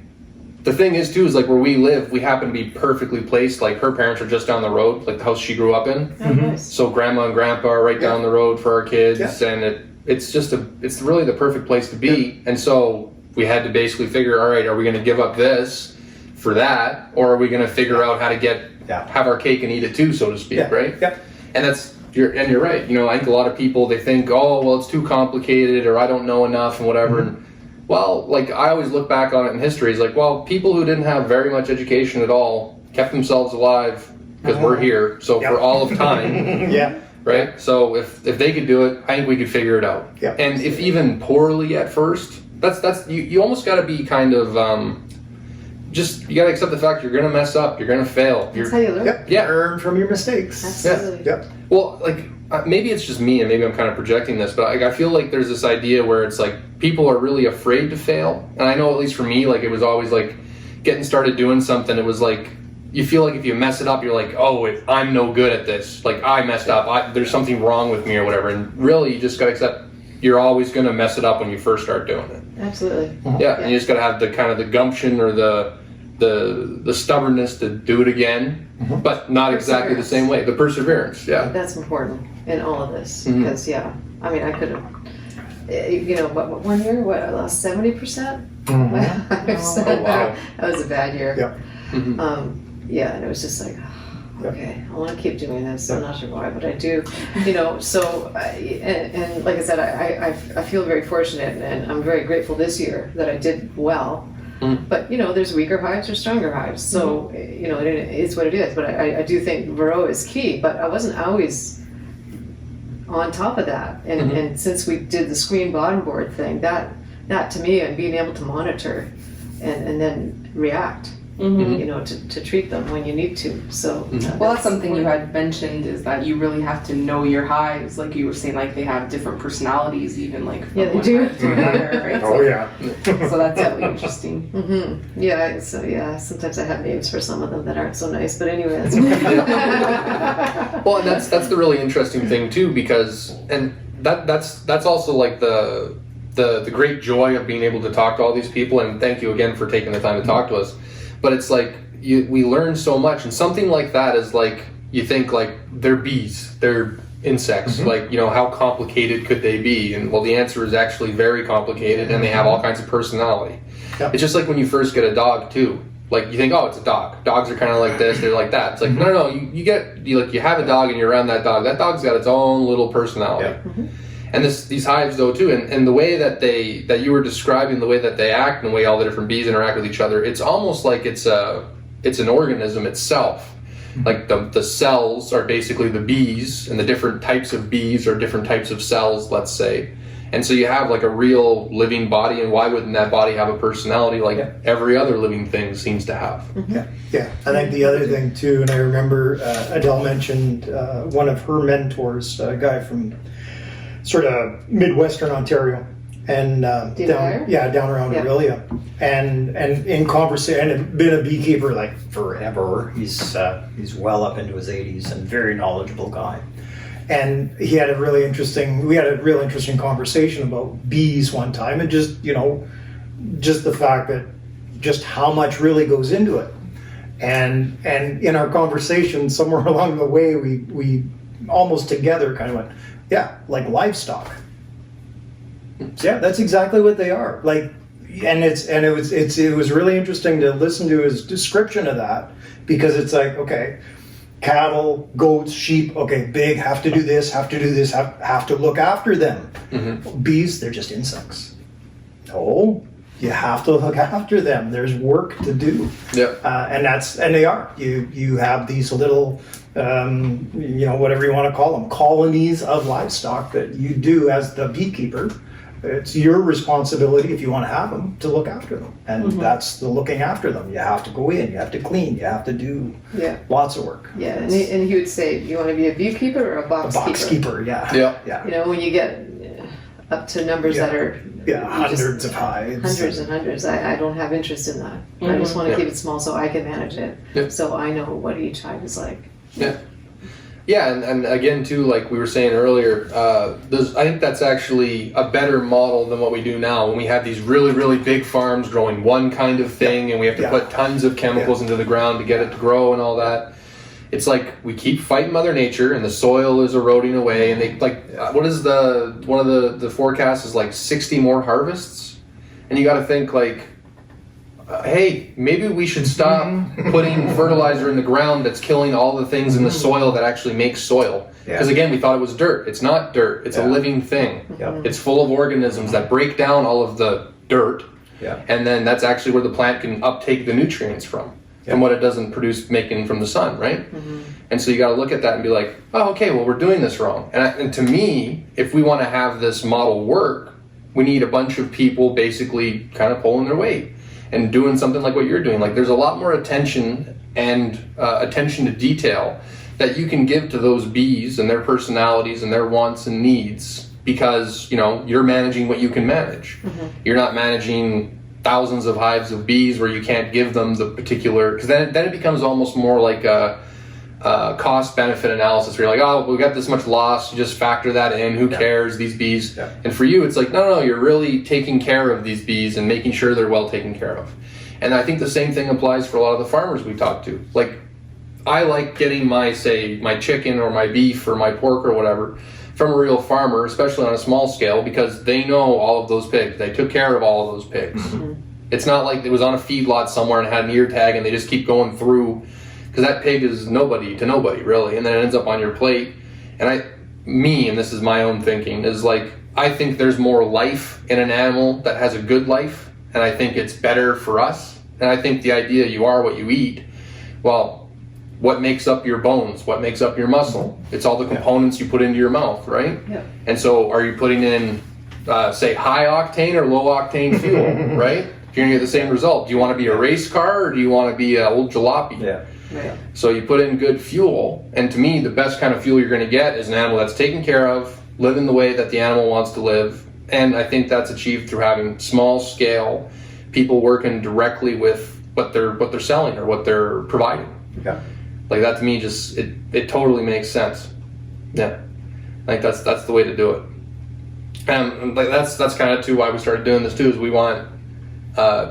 Speaker 2: the thing is too, is like where we live, we happen to be perfectly placed. Like her parents are just down the road, like the house she grew up in.
Speaker 3: Oh, nice.
Speaker 2: So grandma and grandpa are right down the road for our kids, and it's really the perfect place to be. And so we had to basically figure, all right, are we going to give up this for that, or are we going to figure out how to have our cake and eat it too, so to speak, right?
Speaker 4: Yeah.
Speaker 2: And you're right. I think a lot of people, they think, oh, well, it's too complicated, or I don't know enough, and whatever. And well, like I always look back on it in history, it's like, well, people who didn't have very much education at all kept themselves alive because we're here. So
Speaker 4: Yep.
Speaker 2: for all of time,
Speaker 4: Yeah.
Speaker 2: right? So if they could do it, I think we could figure it out.
Speaker 4: Yeah.
Speaker 2: And if even poorly at first, that's you almost got to be kind of just you got to accept the fact you're going to mess up, you're going to fail.
Speaker 3: That's how you learn.
Speaker 4: Yep.
Speaker 2: Yeah.
Speaker 4: Learn from your mistakes.
Speaker 3: Absolutely.
Speaker 4: Yep.
Speaker 2: Well, like maybe it's just me, and maybe I'm kind of projecting this, but I feel like there's this idea where it's like people are really afraid to fail. And I know at least for me, like it was always like getting started doing something. It was like you feel like if you mess it up, you're like, oh, I'm no good at this. Like I messed up. There's something wrong with me or whatever. And really, you just got to accept you're always going to mess it up when you first start doing it.
Speaker 3: Absolutely.
Speaker 2: Yeah, and you just got to have the kind of the gumption or the stubbornness to do it again, but not exactly the same way. The perseverance, yeah.
Speaker 3: That's important in all of this
Speaker 2: Mhm.
Speaker 3: because I mean I could have, what 1 year I lost 70%.
Speaker 4: Mhm.
Speaker 2: Oh, wow.
Speaker 3: That was a bad year.
Speaker 4: Yep.
Speaker 2: Mhm.
Speaker 3: And it was just like, okay, I want to keep doing this. I'm
Speaker 4: Yeah.
Speaker 3: not sure why, but I do. So and like I said, I feel very fortunate, and I'm very grateful this year that I did well.
Speaker 2: Mm.
Speaker 3: But there's weaker hives or stronger hives, so it is what it is. But I do think Varroa is key. But I wasn't always on top of that, and since we did the screen bottom board thing, that to me, and being able to monitor and then react. To treat them when you need to. So
Speaker 1: Well, that's something you had mentioned is that you really have to know your hives. Like you were saying, like they have different personalities, even like from
Speaker 3: Yeah, they
Speaker 1: one
Speaker 3: do.
Speaker 1: hive to another, right?
Speaker 4: Oh yeah.
Speaker 1: So that's really interesting.
Speaker 3: Yeah. So sometimes I have names for some of them that aren't so nice. But anyway, that's
Speaker 2: Well, and that's the really interesting thing too, because that's also like the great joy of being able to talk to all these people. And thank you again for taking the time to talk to us. But it's like we learn so much, and something like that is like you think like they're bees, they're insects. Like how complicated could they be? And well, the answer is actually very complicated, and they have all kinds of personality.
Speaker 4: Yep.
Speaker 2: It's just like when you first get a dog too. Like you think, oh, it's a dog. Dogs are kind of like this, they're like that. It's like no. You have a dog, and you're around that dog. That dog's got its own little personality. Yeah. And these hives though too, and the way that you were describing, the way that they act and the way all the different bees interact with each other, it's almost like it's an organism itself. Like the cells are basically the bees, and the different types of bees are different types of cells, let's say. And so you have like a real living body, and why wouldn't that body have a personality like every other living thing seems to have?
Speaker 4: Yeah. I think the other thing too, and I remember Adele mentioned one of her mentors, a guy from sort of Midwestern Ontario, and down around Aurelia, and in conversation, and been a beekeeper like forever. He's well up into his 80s and very knowledgeable guy. And we had a real interesting conversation about bees one time, and just the fact that just how much really goes into it. And in our conversation, somewhere along the way, we almost together kind of went, yeah, like livestock. Yeah, that's exactly what they are. Like, it was really interesting to listen to his description of that, because it's like, okay, cattle, goats, sheep, okay, big, have to do this, have to look after them. Bees, they're just insects. No, you have to look after them. There's work to do.
Speaker 2: Yeah.
Speaker 4: And they are. You have these little, whatever you want to call them, colonies of livestock that you do as the beekeeper. It's your responsibility, if you want to have them, to look after them. And that's the looking after them. You have to go in, you have to clean, you have to do lots of work.
Speaker 3: Yeah, and he would say, you want to be a beekeeper or a box keeper?
Speaker 4: A box keeper, yeah.
Speaker 2: Yeah.
Speaker 3: When you get up to numbers that are
Speaker 4: hundreds of hives.
Speaker 3: Hundreds and hundreds. I don't have interest in that. I just want to keep it small so I can manage it.
Speaker 2: Yep.
Speaker 3: So I know what each hive is like.
Speaker 2: Yeah. Yeah, and again too, like we were saying earlier, I think that's actually a better model than what we do now. When we have these really, really big farms growing one kind of thing, and we have to put tons of chemicals into the ground to get it to grow and all that. It's like we keep fighting Mother Nature, and the soil is eroding away. And they one of the forecasts is like 60 more harvests, and you got to think like, hey, maybe we should stop putting fertilizer in the ground that's killing all the things in the soil that actually make soil. Because again, we thought it was dirt. It's not dirt. It's a living thing. It's full of organisms that break down all of the dirt, and then that's actually where the plant can uptake the nutrients from. from what it doesn't produce making from the sun, right? And so you got to look at that and be like, oh, okay, well, we're doing this wrong. And to me, if we want to have this model work, we need a bunch of people basically kind of pulling their weight and doing something like what you're doing. Like there's a lot more attention and attention to detail that you can give to those bees and their personalities and their wants and needs, because you're managing what you can manage. You're not managing thousands of hives of bees where you can't give them the particular, because then it becomes almost more like a cost benefit analysis where you're like, oh, we got this much loss, you just factor that in, who cares, these bees. And for you it's like, no, you're really taking care of these bees and making sure they're well taken care of. And I think the same thing applies for a lot of the farmers we talk to. Like, I like getting my chicken or my beef or my pork or whatever from a real farmer, especially on a small scale, because they know all of those pigs. They took care of all of those pigs. It's not like it was on a feedlot somewhere and had an ear tag and they just keep going through, because that pig is nobody to nobody, really, and then it ends up on your plate. And and this is my own thinking, is like, I think there's more life in an animal that has a good life, and I think it's better for us. And I think the idea you are what you eat, well, what makes up your bones, what makes up your muscle? It's all the components you put into your mouth, right? And so are you putting in, say, high octane or low octane fuel, right? You're gonna get the same result. Do you want to be a race car or do you want to be an old jalopy? So you put in good fuel, and to me, the best kind of fuel you're gonna get is an animal that's taken care of, living the way that the animal wants to live. And I think that's achieved through having small scale people working directly with what they're selling or what they're providing. Like that to me, just it totally makes sense. I think that's the way to do it. And like that's kind of too why we started doing this too, is we want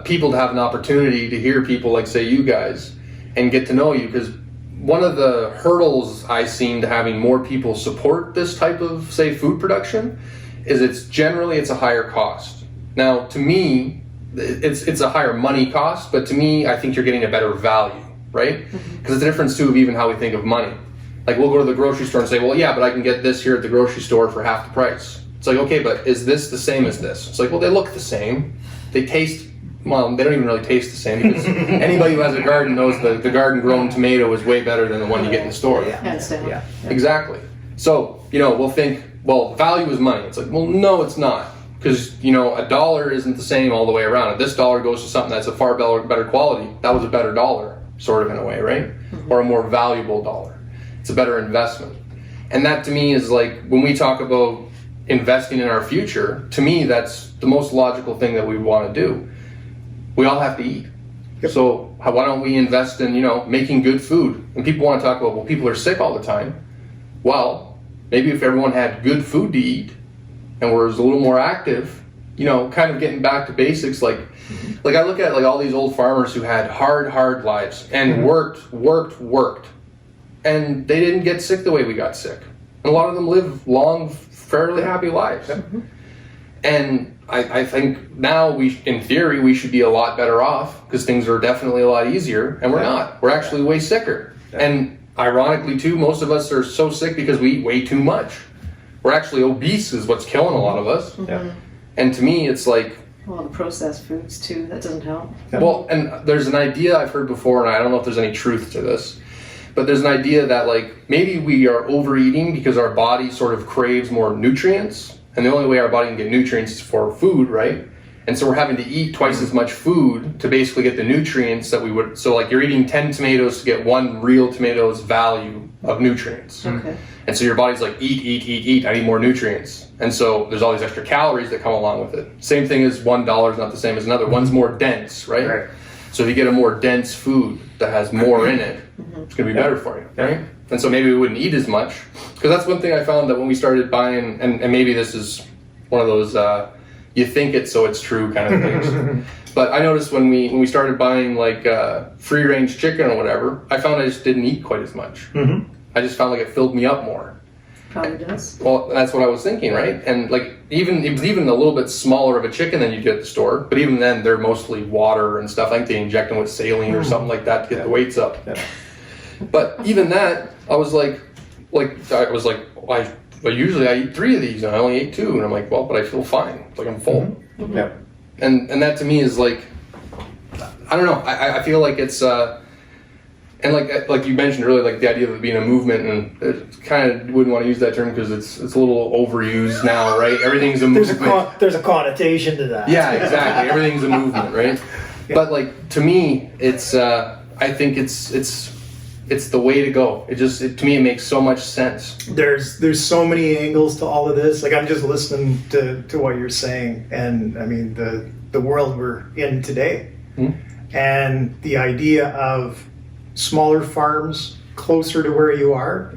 Speaker 2: people to have an opportunity to hear people like, say, you guys, and get to know you, because one of the hurdles I seen to having more people support this type of, say, food production is it's a higher cost. Now, to me, it's a higher money cost, but to me, I think you're getting a better value, right? Because it's the difference too of even how we think of money. Like we'll go to the grocery store and say, well, yeah, but I can get this here at the grocery store for half the price. It's like, okay, but is this the same as this? It's like, well, they look the same. They taste, well, they don't even really taste the same, because anybody who has a garden knows the garden grown tomato is way better than the one you get in the store. Exactly. So, we'll think, well, value is money. It's like, well, no, it's not. Because, a dollar isn't the same all the way around. If this dollar goes to something that's a far better quality, that was a better dollar, sort of in a way, right? Or a more valuable dollar. It's a better investment. And that to me is like, when we talk about investing in our future, to me, that's the most logical thing that we want to do. We all have to eat. So why don't we invest in, making good food? And people want to talk about, well, people are sick all the time. Well, maybe if everyone had good food to eat and was a little more active, kind of getting back to basics, like I look at like all these old farmers who had hard lives and worked, and they didn't get sick the way we got sick. And a lot of them live long, fairly happy lives. And I think now in theory, we should be a lot better off, because things are definitely a lot easier, and we're not. We're actually way sicker. And ironically too, most of us are so sick because we eat way too much. We're actually obese is what's killing a lot of us. And to me, it's like,
Speaker 3: well, the processed foods too, that doesn't help.
Speaker 2: Well, and there's an idea I've heard before, and I don't know if there's any truth to this, but there's an idea that like maybe we are overeating because our body sort of craves more nutrients, and the only way our body can get nutrients is for food, right? And so we're having to eat twice as much food to basically get the nutrients that we would. So like you're eating 10 tomatoes to get one real tomato's value of nutrients. And so your body's like, eat, I need more nutrients. And so there's all these extra calories that come along with it. Same thing as $1 is not the same as another. One's more dense, right? So if you get a more dense food that has more in it, it's going to be better for you, right? And so maybe we wouldn't eat as much. Because that's one thing I found, that when we started buying, and maybe this is one of those you think it so it's true kind of things. But I noticed when we started buying like free range chicken or whatever, I found I just didn't eat quite as much. I just found like it filled me up more.
Speaker 3: Probably does.
Speaker 2: Well, that's what I was thinking, right? And like it was even a little bit smaller of a chicken than you get at the store, but even then they're mostly water and stuff. I think they inject them with saline or something like that to get the weights up. But even that, I was like usually I eat 3 of these and I only ate 2, and I'm like, well, but I feel fine. It's like I'm full. And that to me is like, I don't know. I feel like it's And like you mentioned earlier, like the idea of it being a movement, and it kind of wouldn't want to use that term because it's a little overused now, right? Everything's a movement.
Speaker 4: There's a connotation to that.
Speaker 2: Yeah, exactly. Everything's a movement, right?
Speaker 4: Yeah.
Speaker 2: But like to me, it's I think it's the way to go. To me it makes so much sense.
Speaker 4: There's so many angles to all of this. Like I'm just listening to what you're saying, and I mean the world we're in today, and the idea of smaller farms closer to where you are,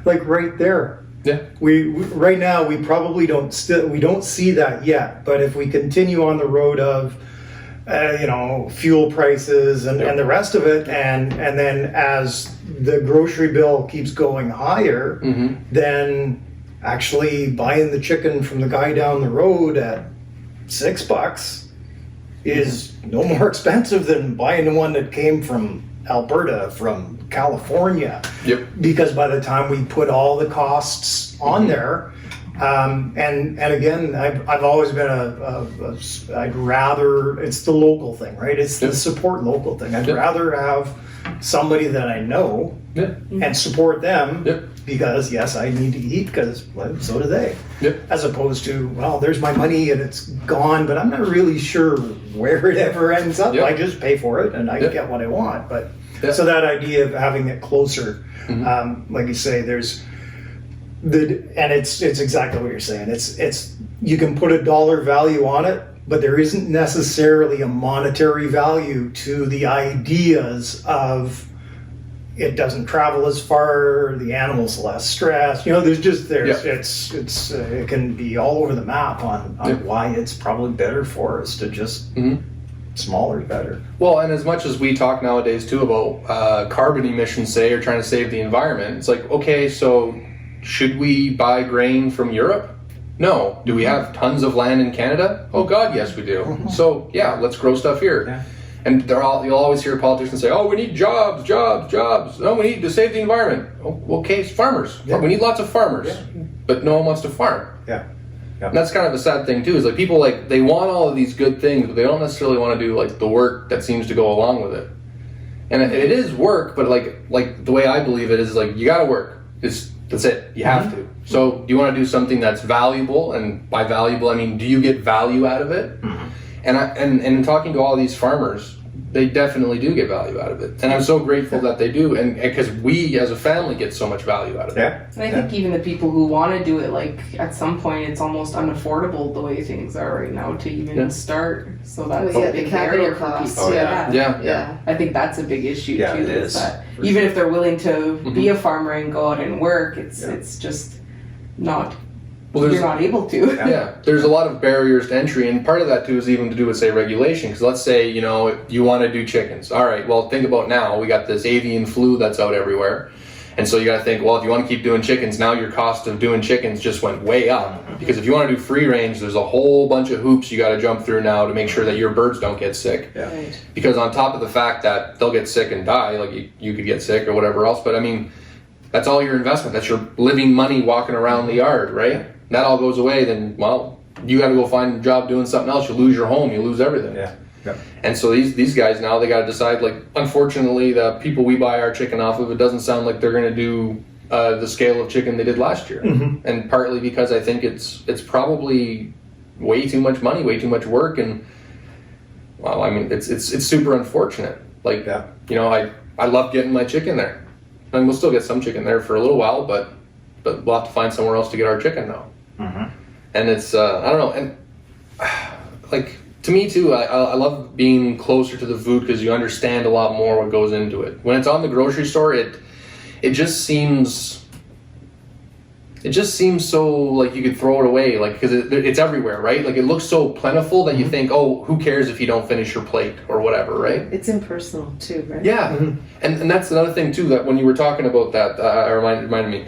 Speaker 4: like right there.
Speaker 2: Yeah.
Speaker 4: We right now we probably don't see that yet. But if we continue on the road of fuel prices and the rest of it, and then as the grocery bill keeps going higher, then actually buying the chicken from the guy down the road at $6 is no more expensive than buying the one that came from Alberta, from California.
Speaker 2: Yep.
Speaker 4: Because by the time we put all the costs on there, and again, I've always been I'd rather, it's the local thing, right? It's the support local thing. I'd rather have somebody that I know and support them because yes, I need to eat because so do they. As opposed to, well, there's my money and it's gone, but I'm not really sure where it ever ends up. I just pay for it and I get what I want. But so that idea of having it closer, like you say, there's and it's exactly what you're saying. It's you can put a dollar value on it, but there isn't necessarily a monetary value to the ideas of it doesn't travel as far, the animal's less stressed. It can be all over the map on why it's probably better for us to just smaller is better.
Speaker 2: Well, and as much as we talk nowadays too about carbon emissions, say, or trying to save the environment, it's like, okay, so should we buy grain from Europe? No. Do we have tons of land in Canada? Oh God, yes we do. So yeah, let's grow stuff here.
Speaker 4: Yeah.
Speaker 2: And you'll always hear politicians say, oh, we need jobs. No, we need to save the environment. Oh, okay, it's farmers.
Speaker 4: Yeah.
Speaker 2: We need lots of farmers, but no one wants to farm.
Speaker 4: Yeah.
Speaker 2: And that's kind of a sad thing too, is like people they want all of these good things, but they don't necessarily want to do like the work that seems to go along with it. And it is work, but like the way I believe it is like you got to work. That's it. You have to. So do you want to do something that's valuable? And by valuable, I mean, do you get value out of it? And in talking to all these farmers, they definitely do get value out of it. And I'm so grateful that they do, and because we as a family get so much value out of it.
Speaker 1: And I think even the people who want to do it, like at some point it's almost unaffordable the way things are right now to even start. So that's a big barrier for people.
Speaker 2: Yeah.
Speaker 1: I think that's a big issue too.
Speaker 4: It is.
Speaker 1: That even if they're willing to be a farmer and go out and work, it's just not.
Speaker 2: Well,
Speaker 1: you're not able to.
Speaker 2: There's a lot of barriers to entry, and part of that too is even to do with, say, regulation. Because let's say you want to do chickens. All right, well, think about now. We got this avian flu that's out everywhere, and so you got to think, well, if you want to keep doing chickens, now your cost of doing chickens just went way up. Because if you want to do free range, there's a whole bunch of hoops you got to jump through now to make sure that your birds don't get sick.
Speaker 1: Right.
Speaker 2: Because on top of the fact that they'll get sick and die, like you could get sick or whatever else, but I mean, that's all your investment. That's your living money walking around the yard, right? That all goes away, then, well, you got to go find a job doing something else. You lose your home, you lose everything. And so these guys now, they got to decide, like, unfortunately, the people we buy our chicken off of, it doesn't sound like they're going to do the scale of chicken they did last year. And partly because I think it's probably way too much money, way too much work, and, well, I mean, it's super unfortunate. Like, I love getting my chicken there. And we'll still get some chicken there for a little while, but we'll have to find somewhere else to get our chicken now. And it's I don't know, and like to me too, I love being closer to the food because you understand a lot more what goes into it. When it's on the grocery store, it just seems so like you could throw it away, like because it's everywhere, right? Like it looks so plentiful that you think, oh, who cares if you don't finish your plate or whatever, right?
Speaker 3: It's impersonal too, right?
Speaker 2: Yeah, and that's another thing too, that when you were talking about that, reminded me,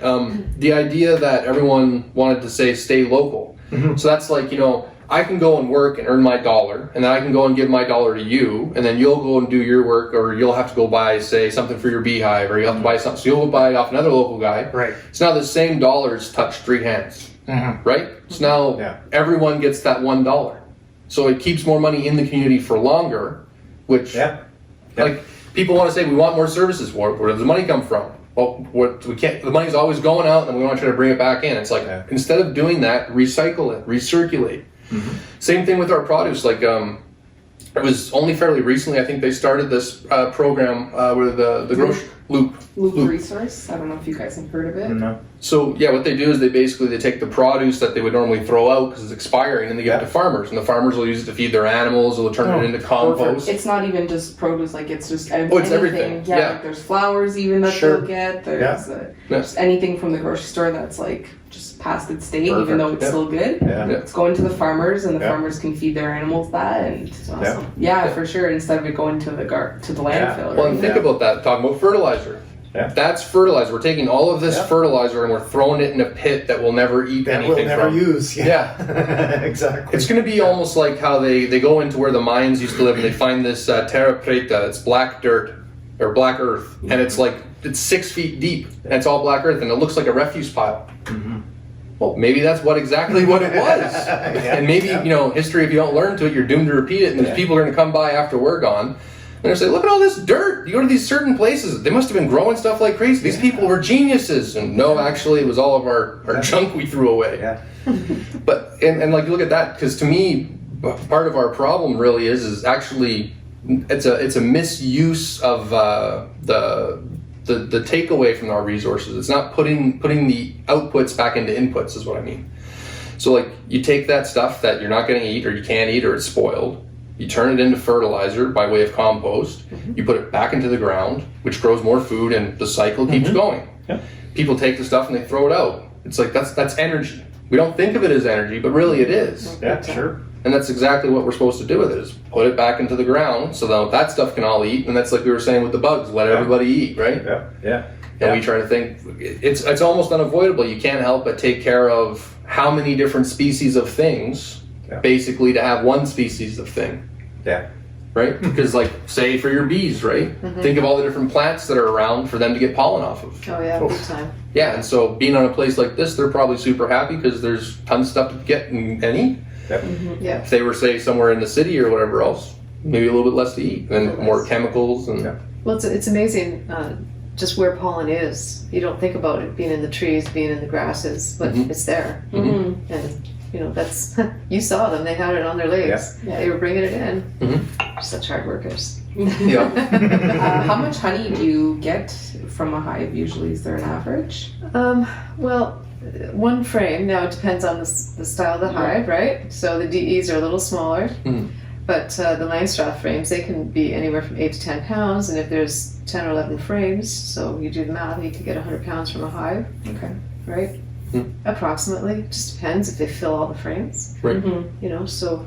Speaker 2: the idea that everyone wanted to say stay local. So that's like, I can go and work and earn my dollar, and then I can go and give my dollar to you, and then you'll go and do your work, or you'll have to go buy, say, something for your beehive, or you'll have to buy something, so you'll go buy off another local guy.
Speaker 4: Right.
Speaker 2: So now the same dollars touch three hands, right? So now everyone gets that $1. So it keeps more money in the community for longer, which, like, people want to say we want more services. Where does the money come from? Well, we can't. The money's always going out, and we want to try to bring it back in. It's like instead of doing that, recycle it, recirculate. Same thing with our produce. Like it was only fairly recently, I think they started this program where the grocery Loop
Speaker 1: resource. I don't know if you guys have heard of it.
Speaker 4: No.
Speaker 2: So yeah, what they do is they take the produce that they would normally throw out because it's expiring, and they give it to farmers, and the farmers will use it to feed their animals, or they'll turn it into compost.
Speaker 1: It's not even just produce; like it's just
Speaker 2: it's everything.
Speaker 1: Yeah, like there's flowers even that they'll get. There's just anything from the grocery store that's like just past its date, even though it's still good. It's going to the farmers, and the farmers can feed their animals that, and it's awesome. Yeah, for sure. Instead of it going to the landfill.
Speaker 2: Well, and think about that. Talking about fertilizer. That's fertilizer. We're taking all of this fertilizer and we're throwing it in a pit that we'll never eat anything
Speaker 4: we'll never use. Exactly.
Speaker 2: It's going to be almost like how they go into where the mines used to live and they find this terra preta. It's black dirt or black earth, and it's 6 feet deep, and it's all black earth, and it looks like a refuse pile. Well, maybe that's exactly what it was. And maybe, history, if you don't learn to it, you're doomed to repeat it, and these people are going to come by after we're gone. And they're saying, look at all this dirt. You go to these certain places. They must have been growing stuff like crazy. These people were geniuses. And no, actually, it was all of our junk we threw away. But, and like, look at that, because to me, part of our problem really is actually, it's a misuse of the takeaway from our resources. It's not putting the outputs back into inputs is what I mean. So like, you take that stuff that you're not going to eat or you can't eat or it's spoiled, you turn it into fertilizer by way of compost, you put it back into the ground, which grows more food, and the cycle keeps going. People take the stuff and they throw it out. It's like, that's energy. We don't think of it as energy, but really it is.
Speaker 4: Sure.
Speaker 2: And that's exactly what we're supposed to do with it, is put it back into the ground so that stuff can all eat. And that's like we were saying with the bugs, let everybody eat, right? And we try to think, it's almost unavoidable. You can't help but take care of how many different species of things, basically to have one species of thing. Right? Because like, say for your bees, right? Think of all the different plants that are around for them to get pollen off of.
Speaker 3: Oh yeah, big time.
Speaker 2: Yeah, and so being on a place like this, they're probably super happy because there's tons of stuff to get and eat. If they were, say, somewhere in the city or whatever else, maybe a little bit less to eat and more chemicals. And
Speaker 3: well, it's amazing just where pollen is. You don't think about it being in the trees, being in the grasses, but it's there. And that's you saw them. They had it on their legs. They were bringing it in. Such hard workers.
Speaker 1: How much honey do you get from a hive usually? Is there an average?
Speaker 3: Well, one frame. Now it depends on the style of the hive, right? So the DEs are a little smaller, but the Langstroth frames, they can be anywhere from 8 to 10 pounds. And if there's 10 or 11 frames, so you do the math, you could get 100 pounds from a hive. Right? Approximately. It just depends if they fill all the frames.
Speaker 2: Right.
Speaker 3: So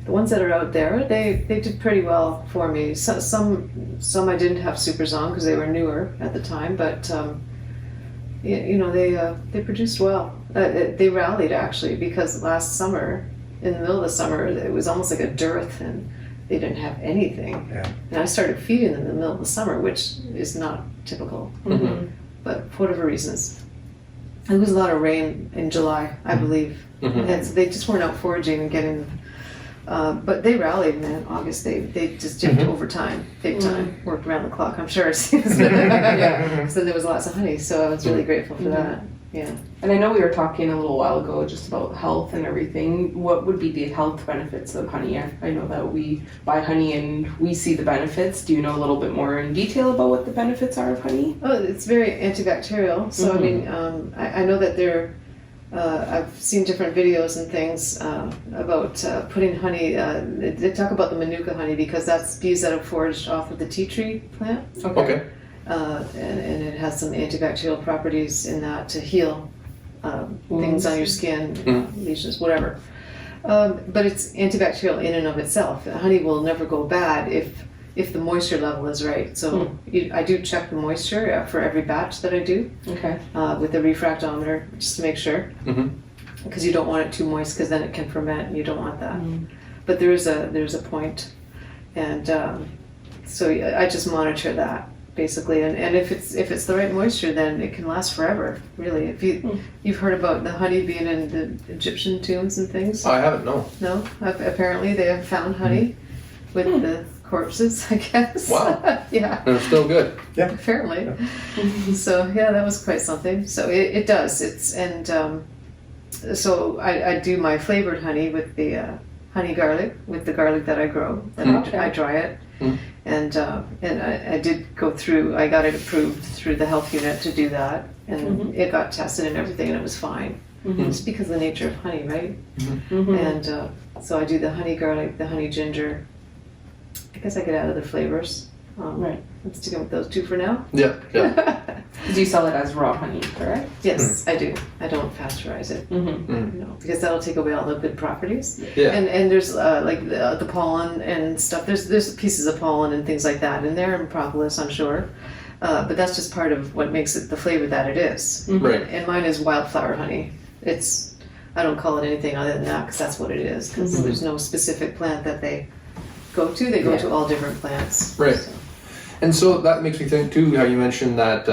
Speaker 3: the ones that are out there, they did pretty well for me. Some I didn't have supers on because they were newer at the time, but they produced well. They rallied actually, because last summer, in the middle of the summer, it was almost like a dearth and they didn't have anything. And I started feeding them in the middle of the summer, which is not typical. But for whatever reasons, there was a lot of rain in July, I believe, and so they just weren't out foraging and getting. But they rallied, and then in August they just did overtime, big time, worked around the clock. I'm sure, because then there was lots of honey, so I was really grateful for that.
Speaker 1: And I know we were talking a little while ago just about health and everything. What would be the health benefits of honey? I know that we buy honey and we see the benefits. Do you know a little bit more in detail about what the benefits are of honey?
Speaker 3: Oh, it's very antibacterial. So I mean, I know that I've seen different videos and things about putting honey. They talk about the manuka honey because that's bees that have foraged off of the tea tree plant. And it has some antibacterial properties in that to heal things on your skin, lesions, whatever. But it's antibacterial in and of itself. Honey will never go bad if the moisture level is right. So I do check the moisture for every batch that I do with the refractometer just to make sure, because you don't want it too moist because then it can ferment and you don't want that. But there's a point, and so I just monitor that basically, and if it's the right moisture, then it can last forever. Really, if you've heard about the honey being in the Egyptian tombs and things.
Speaker 2: I haven't. No.
Speaker 3: Apparently they have found honey with the corpses, I guess.
Speaker 2: Wow.
Speaker 3: Yeah.
Speaker 2: And it's still good.
Speaker 4: Yeah.
Speaker 3: Apparently. So yeah, that was quite something. So it does. So I do my flavored honey with the honey garlic, with the garlic that I grow. And I dry it. And I did go through, I got it approved through the health unit to do that. And it got tested and everything, and it was fine. It's because of the nature of honey, right? And so I do the honey garlic, the honey ginger. I guess I get out of the flavors.
Speaker 1: Right.
Speaker 3: I'm sticking with those two for now.
Speaker 2: Yeah.
Speaker 1: Do you sell it as raw honey, correct?
Speaker 3: Yes, I do. I don't pasteurize it. No, because that'll take away all the good properties.
Speaker 2: Yeah.
Speaker 3: And there's like the pollen and stuff. There's pieces of pollen and things like that in there, and propolis, I'm sure. But that's just part of what makes it the flavor that it is.
Speaker 2: Right.
Speaker 3: And mine is wildflower honey. I don't call it anything other than that because that's what it is. Because there's no specific plant that they go to. They go to all different plants.
Speaker 2: Right.
Speaker 3: So.
Speaker 2: And so that makes me think too how you mentioned that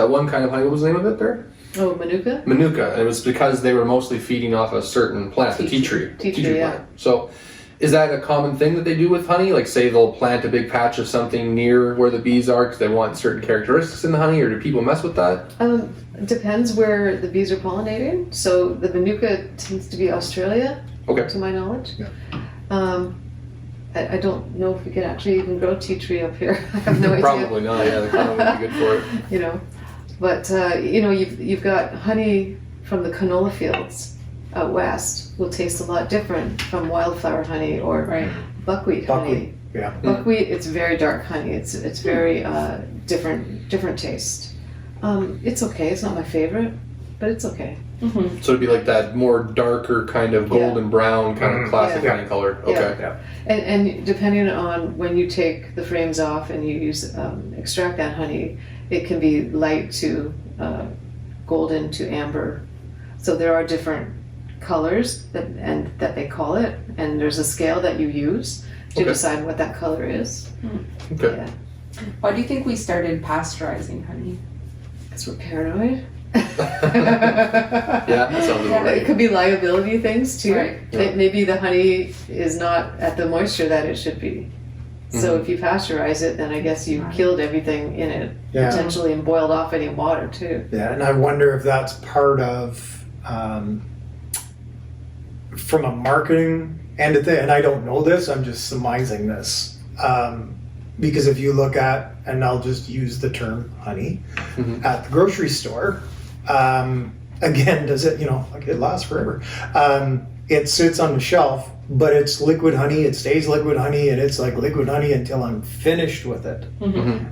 Speaker 2: one kind of honey. What was the name of it there?
Speaker 3: Oh, Manuka?
Speaker 2: Manuka. And it was because they were mostly feeding off a certain plant, the tea tree.
Speaker 3: Tea tree, yeah.
Speaker 2: Plant. So is that a common thing that they do with honey? Like say they'll plant a big patch of something near where the bees are because they want certain characteristics in the honey, or do people mess with that?
Speaker 3: Depends where the bees are pollinating. So the Manuka tends to be Australia, to my knowledge.
Speaker 4: Yeah.
Speaker 3: I don't know if we could actually even grow tea tree up here. I have no idea.
Speaker 2: Probably not. Yeah, the climate would be good for it.
Speaker 3: But you've got honey from the canola fields out west will taste a lot different from wildflower honey or buckwheat honey.
Speaker 4: Yeah.
Speaker 3: Buckwheat, it's very dark honey. It's very different taste. It's okay. It's not my favorite, but it's okay.
Speaker 2: So it'd be like that more darker kind of golden brown kind of classic honey color. Okay.
Speaker 4: Yeah.
Speaker 3: And depending on when you take the frames off and you use extract that honey, it can be light to golden to amber. So there are different colors that they call it, and there's a scale that you use to decide what that color is.
Speaker 2: Okay.
Speaker 3: Yeah.
Speaker 1: Why do you think we started pasteurizing honey?
Speaker 3: Because we're paranoid.
Speaker 2: Yeah, that sounds about right.
Speaker 3: It could be liability things too.
Speaker 1: Right.
Speaker 2: Yeah.
Speaker 3: Maybe the honey is not at the moisture that it should be. So if you pasteurize it, then I guess you killed everything in it, potentially, and boiled off any water too.
Speaker 4: Yeah, and I wonder if that's part of, from a marketing end of thing, and I don't know this, I'm just surmising this. Because if you look at, and I'll just use the term honey, at the grocery store, again, does it, like it lasts forever. It sits on the shelf, but it's liquid honey, it stays liquid honey, and it's like liquid honey until I'm finished with it.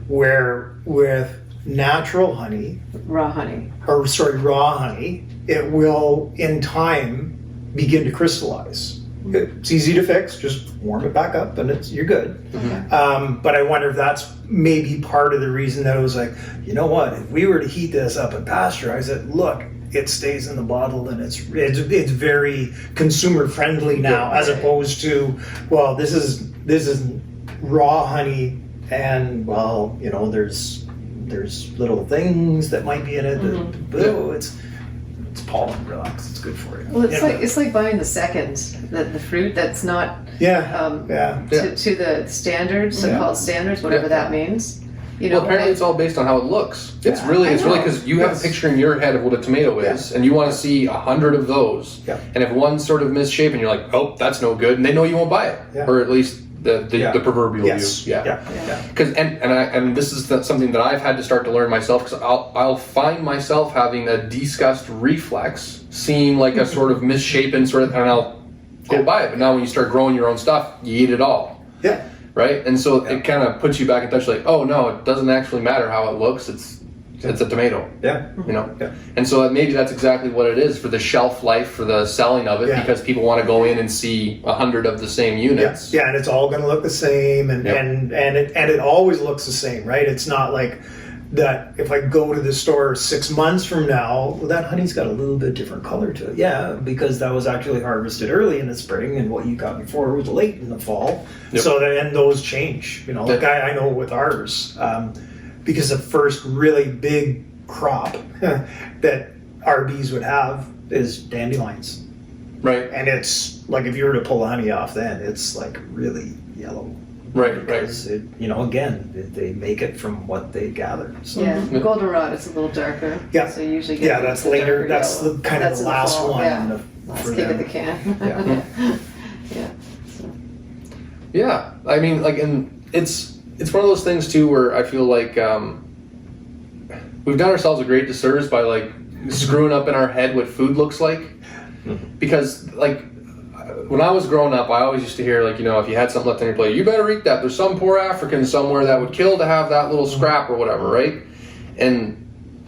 Speaker 4: Where with natural honey,
Speaker 3: raw honey,
Speaker 4: it will in time begin to crystallize. It's easy to fix, just warm it back up and you're good. But I wonder if that's maybe part of the reason that it was like, you know what, if we were to heat this up and pasteurize it, look, it stays in the bottle and it's very consumer friendly now, as opposed to, well, this is raw honey, and well, there's little things that might be in it that, it's pollen, relax, it's good for you.
Speaker 3: Well, it's like buying the the fruit that's not to the standards, so-called standards, whatever that means.
Speaker 2: Well, apparently it's all based on how it looks. It's really because you have a picture in your head of what a tomato is, and you want to see 100 of those. And if one's sort of misshapen, you're like, oh, that's no good, and they know you won't buy it, or at least the proverbial you. Because and this is something that I've had to start to learn myself, because I'll find myself having a disgust reflex, seeing like a sort of misshapen sort of, and I'll go buy it. But now when you start growing your own stuff, you eat it all. Right? And so it kind of puts you back in touch, like, oh no, it doesn't actually matter how it looks, it's a tomato. And so maybe that's exactly what it is for the shelf life, for the selling of it, because people want to go in and see 100 of the same units.
Speaker 4: And it's all going to look the same, and it always looks the same, right? It's not like that if I go to the store 6 months from now, well, that honey's got a little bit different color to it. Yeah, because that was actually harvested early in the spring, and what you got before was late in the fall. So then those change. Like I know with ours, because the first really big crop that our bees would have is dandelions.
Speaker 2: Right.
Speaker 4: And it's like, if you were to pull the honey off, then it's like really yellow.
Speaker 2: Right.
Speaker 4: Because again, they make it from what they gather. So.
Speaker 3: Yeah, goldenrod is a little darker.
Speaker 4: Yeah.
Speaker 3: So you usually get
Speaker 4: that's later. That's the kind of the last one.
Speaker 3: Yeah. Last kick of the can.
Speaker 4: Yeah.
Speaker 3: Yeah. So.
Speaker 2: Yeah, I mean, like, and it's one of those things too where I feel like we've done ourselves a great disservice by like screwing up in our head what food looks like, because like when I was growing up, I always used to hear like, if you had something left on your plate, you better eat that. There's some poor African somewhere that would kill to have that little scrap or whatever, right? And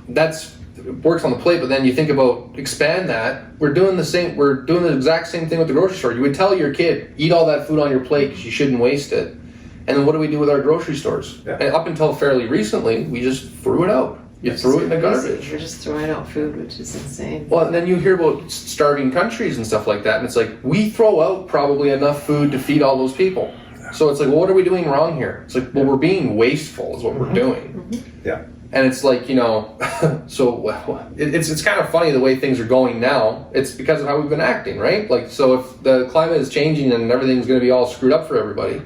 Speaker 2: it works on the plate, but then you think about expand that. We're doing the exact same thing with the grocery store. You would tell your kid, eat all that food on your plate because you shouldn't waste it. And then what do we do with our grocery stores? Yeah. And up until fairly recently, we just threw it out. You threw it in the garbage.
Speaker 3: We're just throwing out food, which is insane.
Speaker 2: Well, and then you hear about starving countries and stuff like that, and it's like, we throw out probably enough food to feed all those people. So it's like, well, what are we doing wrong here? It's like, well, we're being wasteful is what we're doing.
Speaker 4: Yeah.
Speaker 2: And it's like, so it's kind of funny the way things are going now. It's because of how we've been acting, right? Like, so if the climate is changing and everything's going to be all screwed up for everybody,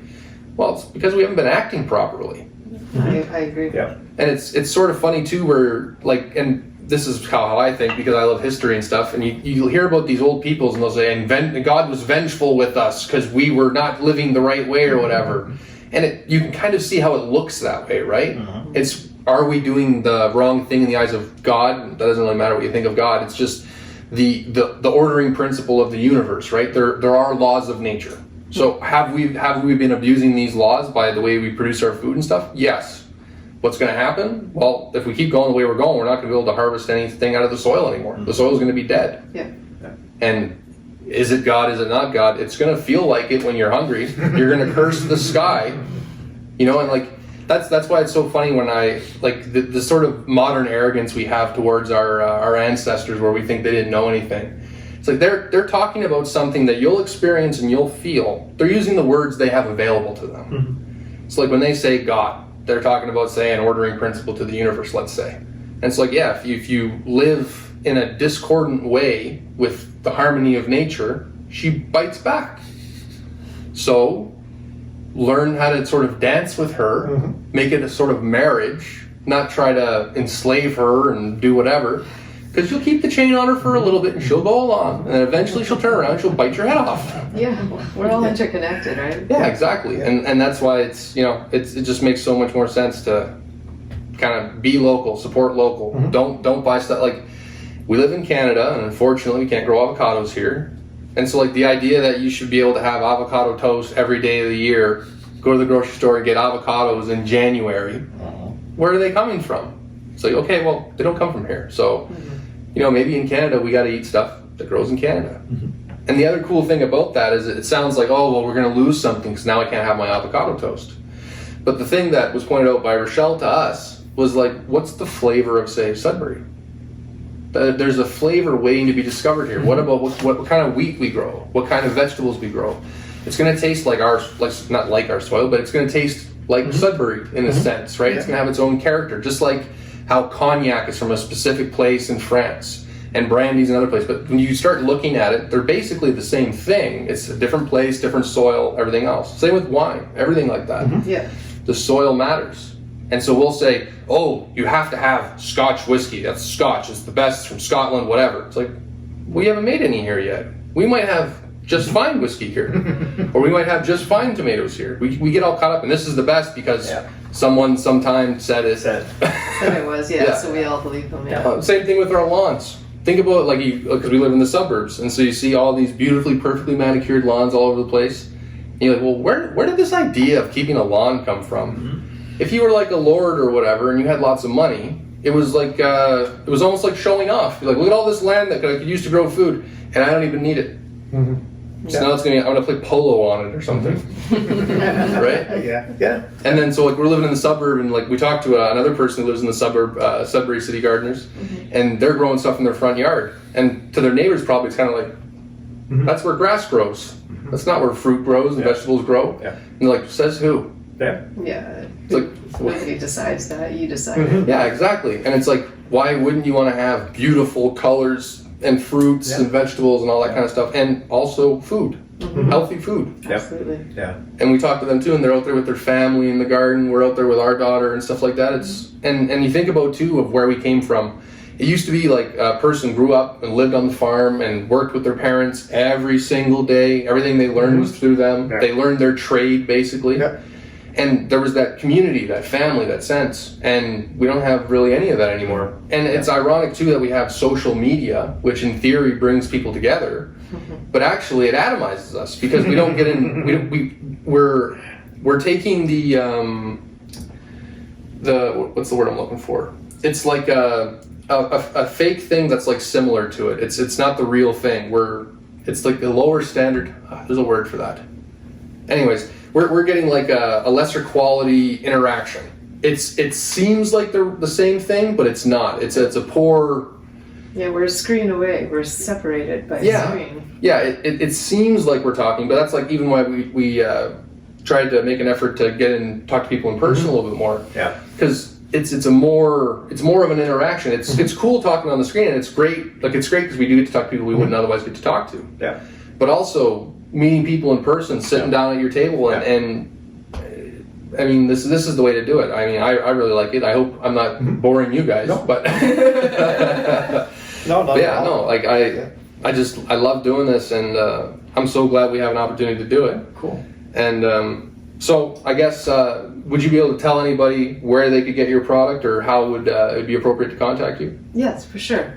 Speaker 2: well, it's because we haven't been acting properly.
Speaker 3: I agree.
Speaker 4: Yeah.
Speaker 2: And it's sort of funny too, where like, and this is how I think because I love history and stuff, and you hear about these old peoples and they'll say, and God was vengeful with us because we were not living the right way or whatever. And you can kind of see how it looks that way, right? Are we doing the wrong thing in the eyes of God? That doesn't really matter what you think of God. It's just the ordering principle of the universe, right? There are laws of nature. So have we been abusing these laws by the way we produce our food and stuff? Yes. What's going to happen? Well, if we keep going the way we're going, we're not going to be able to harvest anything out of the soil anymore. The soil is going to be dead.
Speaker 3: Yeah.
Speaker 2: And is it God? Is it not God? It's going to feel like it when you're hungry. You're going to curse the sky, and like that's why it's so funny when I like the sort of modern arrogance we have towards our ancestors, where we think they didn't know anything. It's like they're talking about something that you'll experience and you'll feel. They're using the words they have available to them. It's like when they say God, they're talking about, say, an ordering principle to the universe, let's say. And it's like, yeah, if you live in a discordant way with the harmony of nature, she bites back. So learn how to sort of dance with her, make it a sort of marriage, not try to enslave her and do whatever. Because you'll keep the chain on her for a little bit and she'll go along, and then eventually she'll turn around and she'll bite your head off.
Speaker 3: Yeah, we're all interconnected, right?
Speaker 2: Yeah, exactly. And that's why it's, it just makes so much more sense to kind of be local, support local. Don't buy stuff. Like, we live in Canada, and unfortunately we can't grow avocados here. And so like the idea that you should be able to have avocado toast every day of the year, go to the grocery store and get avocados in January, where are they coming from? It's like, okay, well, they don't come from here. So, maybe in Canada we got to eat stuff that grows in Canada. And the other cool thing about that is it sounds like, oh, well, we're going to lose something because now I can't have my avocado toast. But the thing that was pointed out by Rochelle to us was like, what's the flavor of, say, Sudbury? There's a flavor waiting to be discovered here. What about what kind of wheat we grow? What kind of vegetables we grow? It's going to taste like not like our soil, but it's going to taste like Sudbury in a sense, right? Yeah. It's going to have its own character, just like how cognac is from a specific place in France and brandy's another place. But when you start looking at it, they're basically the same thing. It's a different place, different soil, everything else. Same with wine, everything like that.
Speaker 3: Yeah.
Speaker 2: The soil matters. And so we'll say, oh, you have to have Scotch whiskey. That's Scotch. It's the best. It's from Scotland, whatever. It's like, we haven't made any here yet. We might have just fine whiskey here. Or we might have just fine tomatoes here. We get all caught up, and this is the best because someone sometime said it.
Speaker 3: Said it was, yeah, so we all believe them, yeah.
Speaker 2: Same thing with our lawns. Think about it, because we live in the suburbs, and so you see all these beautifully, perfectly manicured lawns all over the place. And you're like, well, where did this idea of keeping a lawn come from? If you were like a lord or whatever, and you had lots of money, it was like it was almost like showing off. You're like, look at all this land that I could use to grow food, and I don't even need it. So now I'm gonna play polo on it or something, right?
Speaker 4: Yeah.
Speaker 2: And then so like we're living in the suburb, and like we talked to another person who lives in the suburb, Sudbury City Gardeners, and they're growing stuff in their front yard, and to their neighbors probably it's kind of like that's where grass grows. That's not where fruit grows and vegetables grow. Yeah. And they're like, says who?
Speaker 3: Yeah.
Speaker 2: It's like
Speaker 3: nobody decides that. You decide.
Speaker 2: Yeah, exactly. And it's like, why wouldn't you want to have beautiful colors and fruits and vegetables and all that kind of stuff, and also food? healthy food.
Speaker 3: Absolutely.
Speaker 4: Yeah.
Speaker 2: And we talk to them too, and they're out there with their family in the garden. We're out there with our daughter and stuff like that. It's and you think about too of where we came from. It used to be like a person grew up and lived on the farm and worked with their parents every single day. Everything they learned was through them.
Speaker 4: Yeah.
Speaker 2: They learned their trade basically.
Speaker 4: Yeah.
Speaker 2: And there was that community, that family, that sense. And we don't have really any of that anymore. And it's ironic too that we have social media, which in theory brings people together. But actually it atomizes us because we don't get in, we're taking the what's the word I'm looking for? It's like a fake thing that's like similar to it. It's not the real thing. It's like the lower standard. There's a word for that. Anyways, we're getting like a lesser quality interaction. It seems like they're the same thing, but it's not. It's a poor.
Speaker 3: Yeah, we're a screen away. We're separated by a screen.
Speaker 2: Yeah, it seems like we're talking, but that's like even why we tried to make an effort to get in, talk to people in person a little bit more.
Speaker 4: Yeah.
Speaker 2: Because it's more of an interaction. It's cool talking on the screen, and it's great. Like it's great because we do get to talk to people we wouldn't otherwise get to talk to.
Speaker 4: Yeah.
Speaker 2: But also meeting people in person, sitting down at your table, and I mean this is the way to do it. I mean I really like it. I hope I'm not boring you guys, but
Speaker 4: No, not at all.
Speaker 2: no. Like I love doing this, and I'm so glad we have an opportunity to do it.
Speaker 4: Cool.
Speaker 2: And so I guess would you be able to tell anybody where they could get your product, or how would it would be appropriate to contact you?
Speaker 3: Yes, for sure.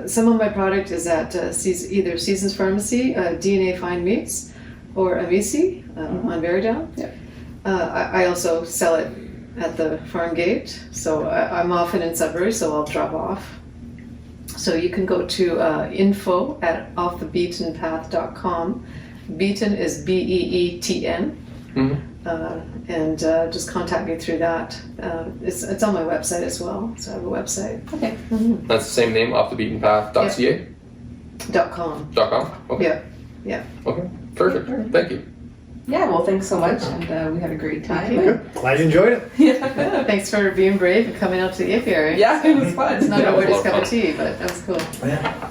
Speaker 3: Some of my product is at either Seasons Pharmacy, DNA Fine Meats, or Amici on Veridown.
Speaker 1: Yeah.
Speaker 3: I also sell it at the farm gate, so I'm often in Sudbury, so I'll drop off. So you can go to info@offthebeatenpath.com. Beaten is BEETN. And just contact me through that. It's on my website as well, so I have a website.
Speaker 1: Okay.
Speaker 2: That's the same name, offthebeatenpath.ca?
Speaker 3: .com.
Speaker 2: .com? Okay.
Speaker 3: Yeah.
Speaker 2: Okay, perfect. Thank you.
Speaker 1: Yeah, well, thanks so much, and we had a great time.
Speaker 3: Thank you.
Speaker 4: Glad you enjoyed it.
Speaker 1: Yeah.
Speaker 3: Thanks for being brave and coming out to the apiary.
Speaker 1: Yeah, it was fun.
Speaker 3: It's not
Speaker 2: Yeah, it was a
Speaker 3: everybody's
Speaker 2: lot of
Speaker 3: cup of tea, but that was cool.
Speaker 4: Yeah.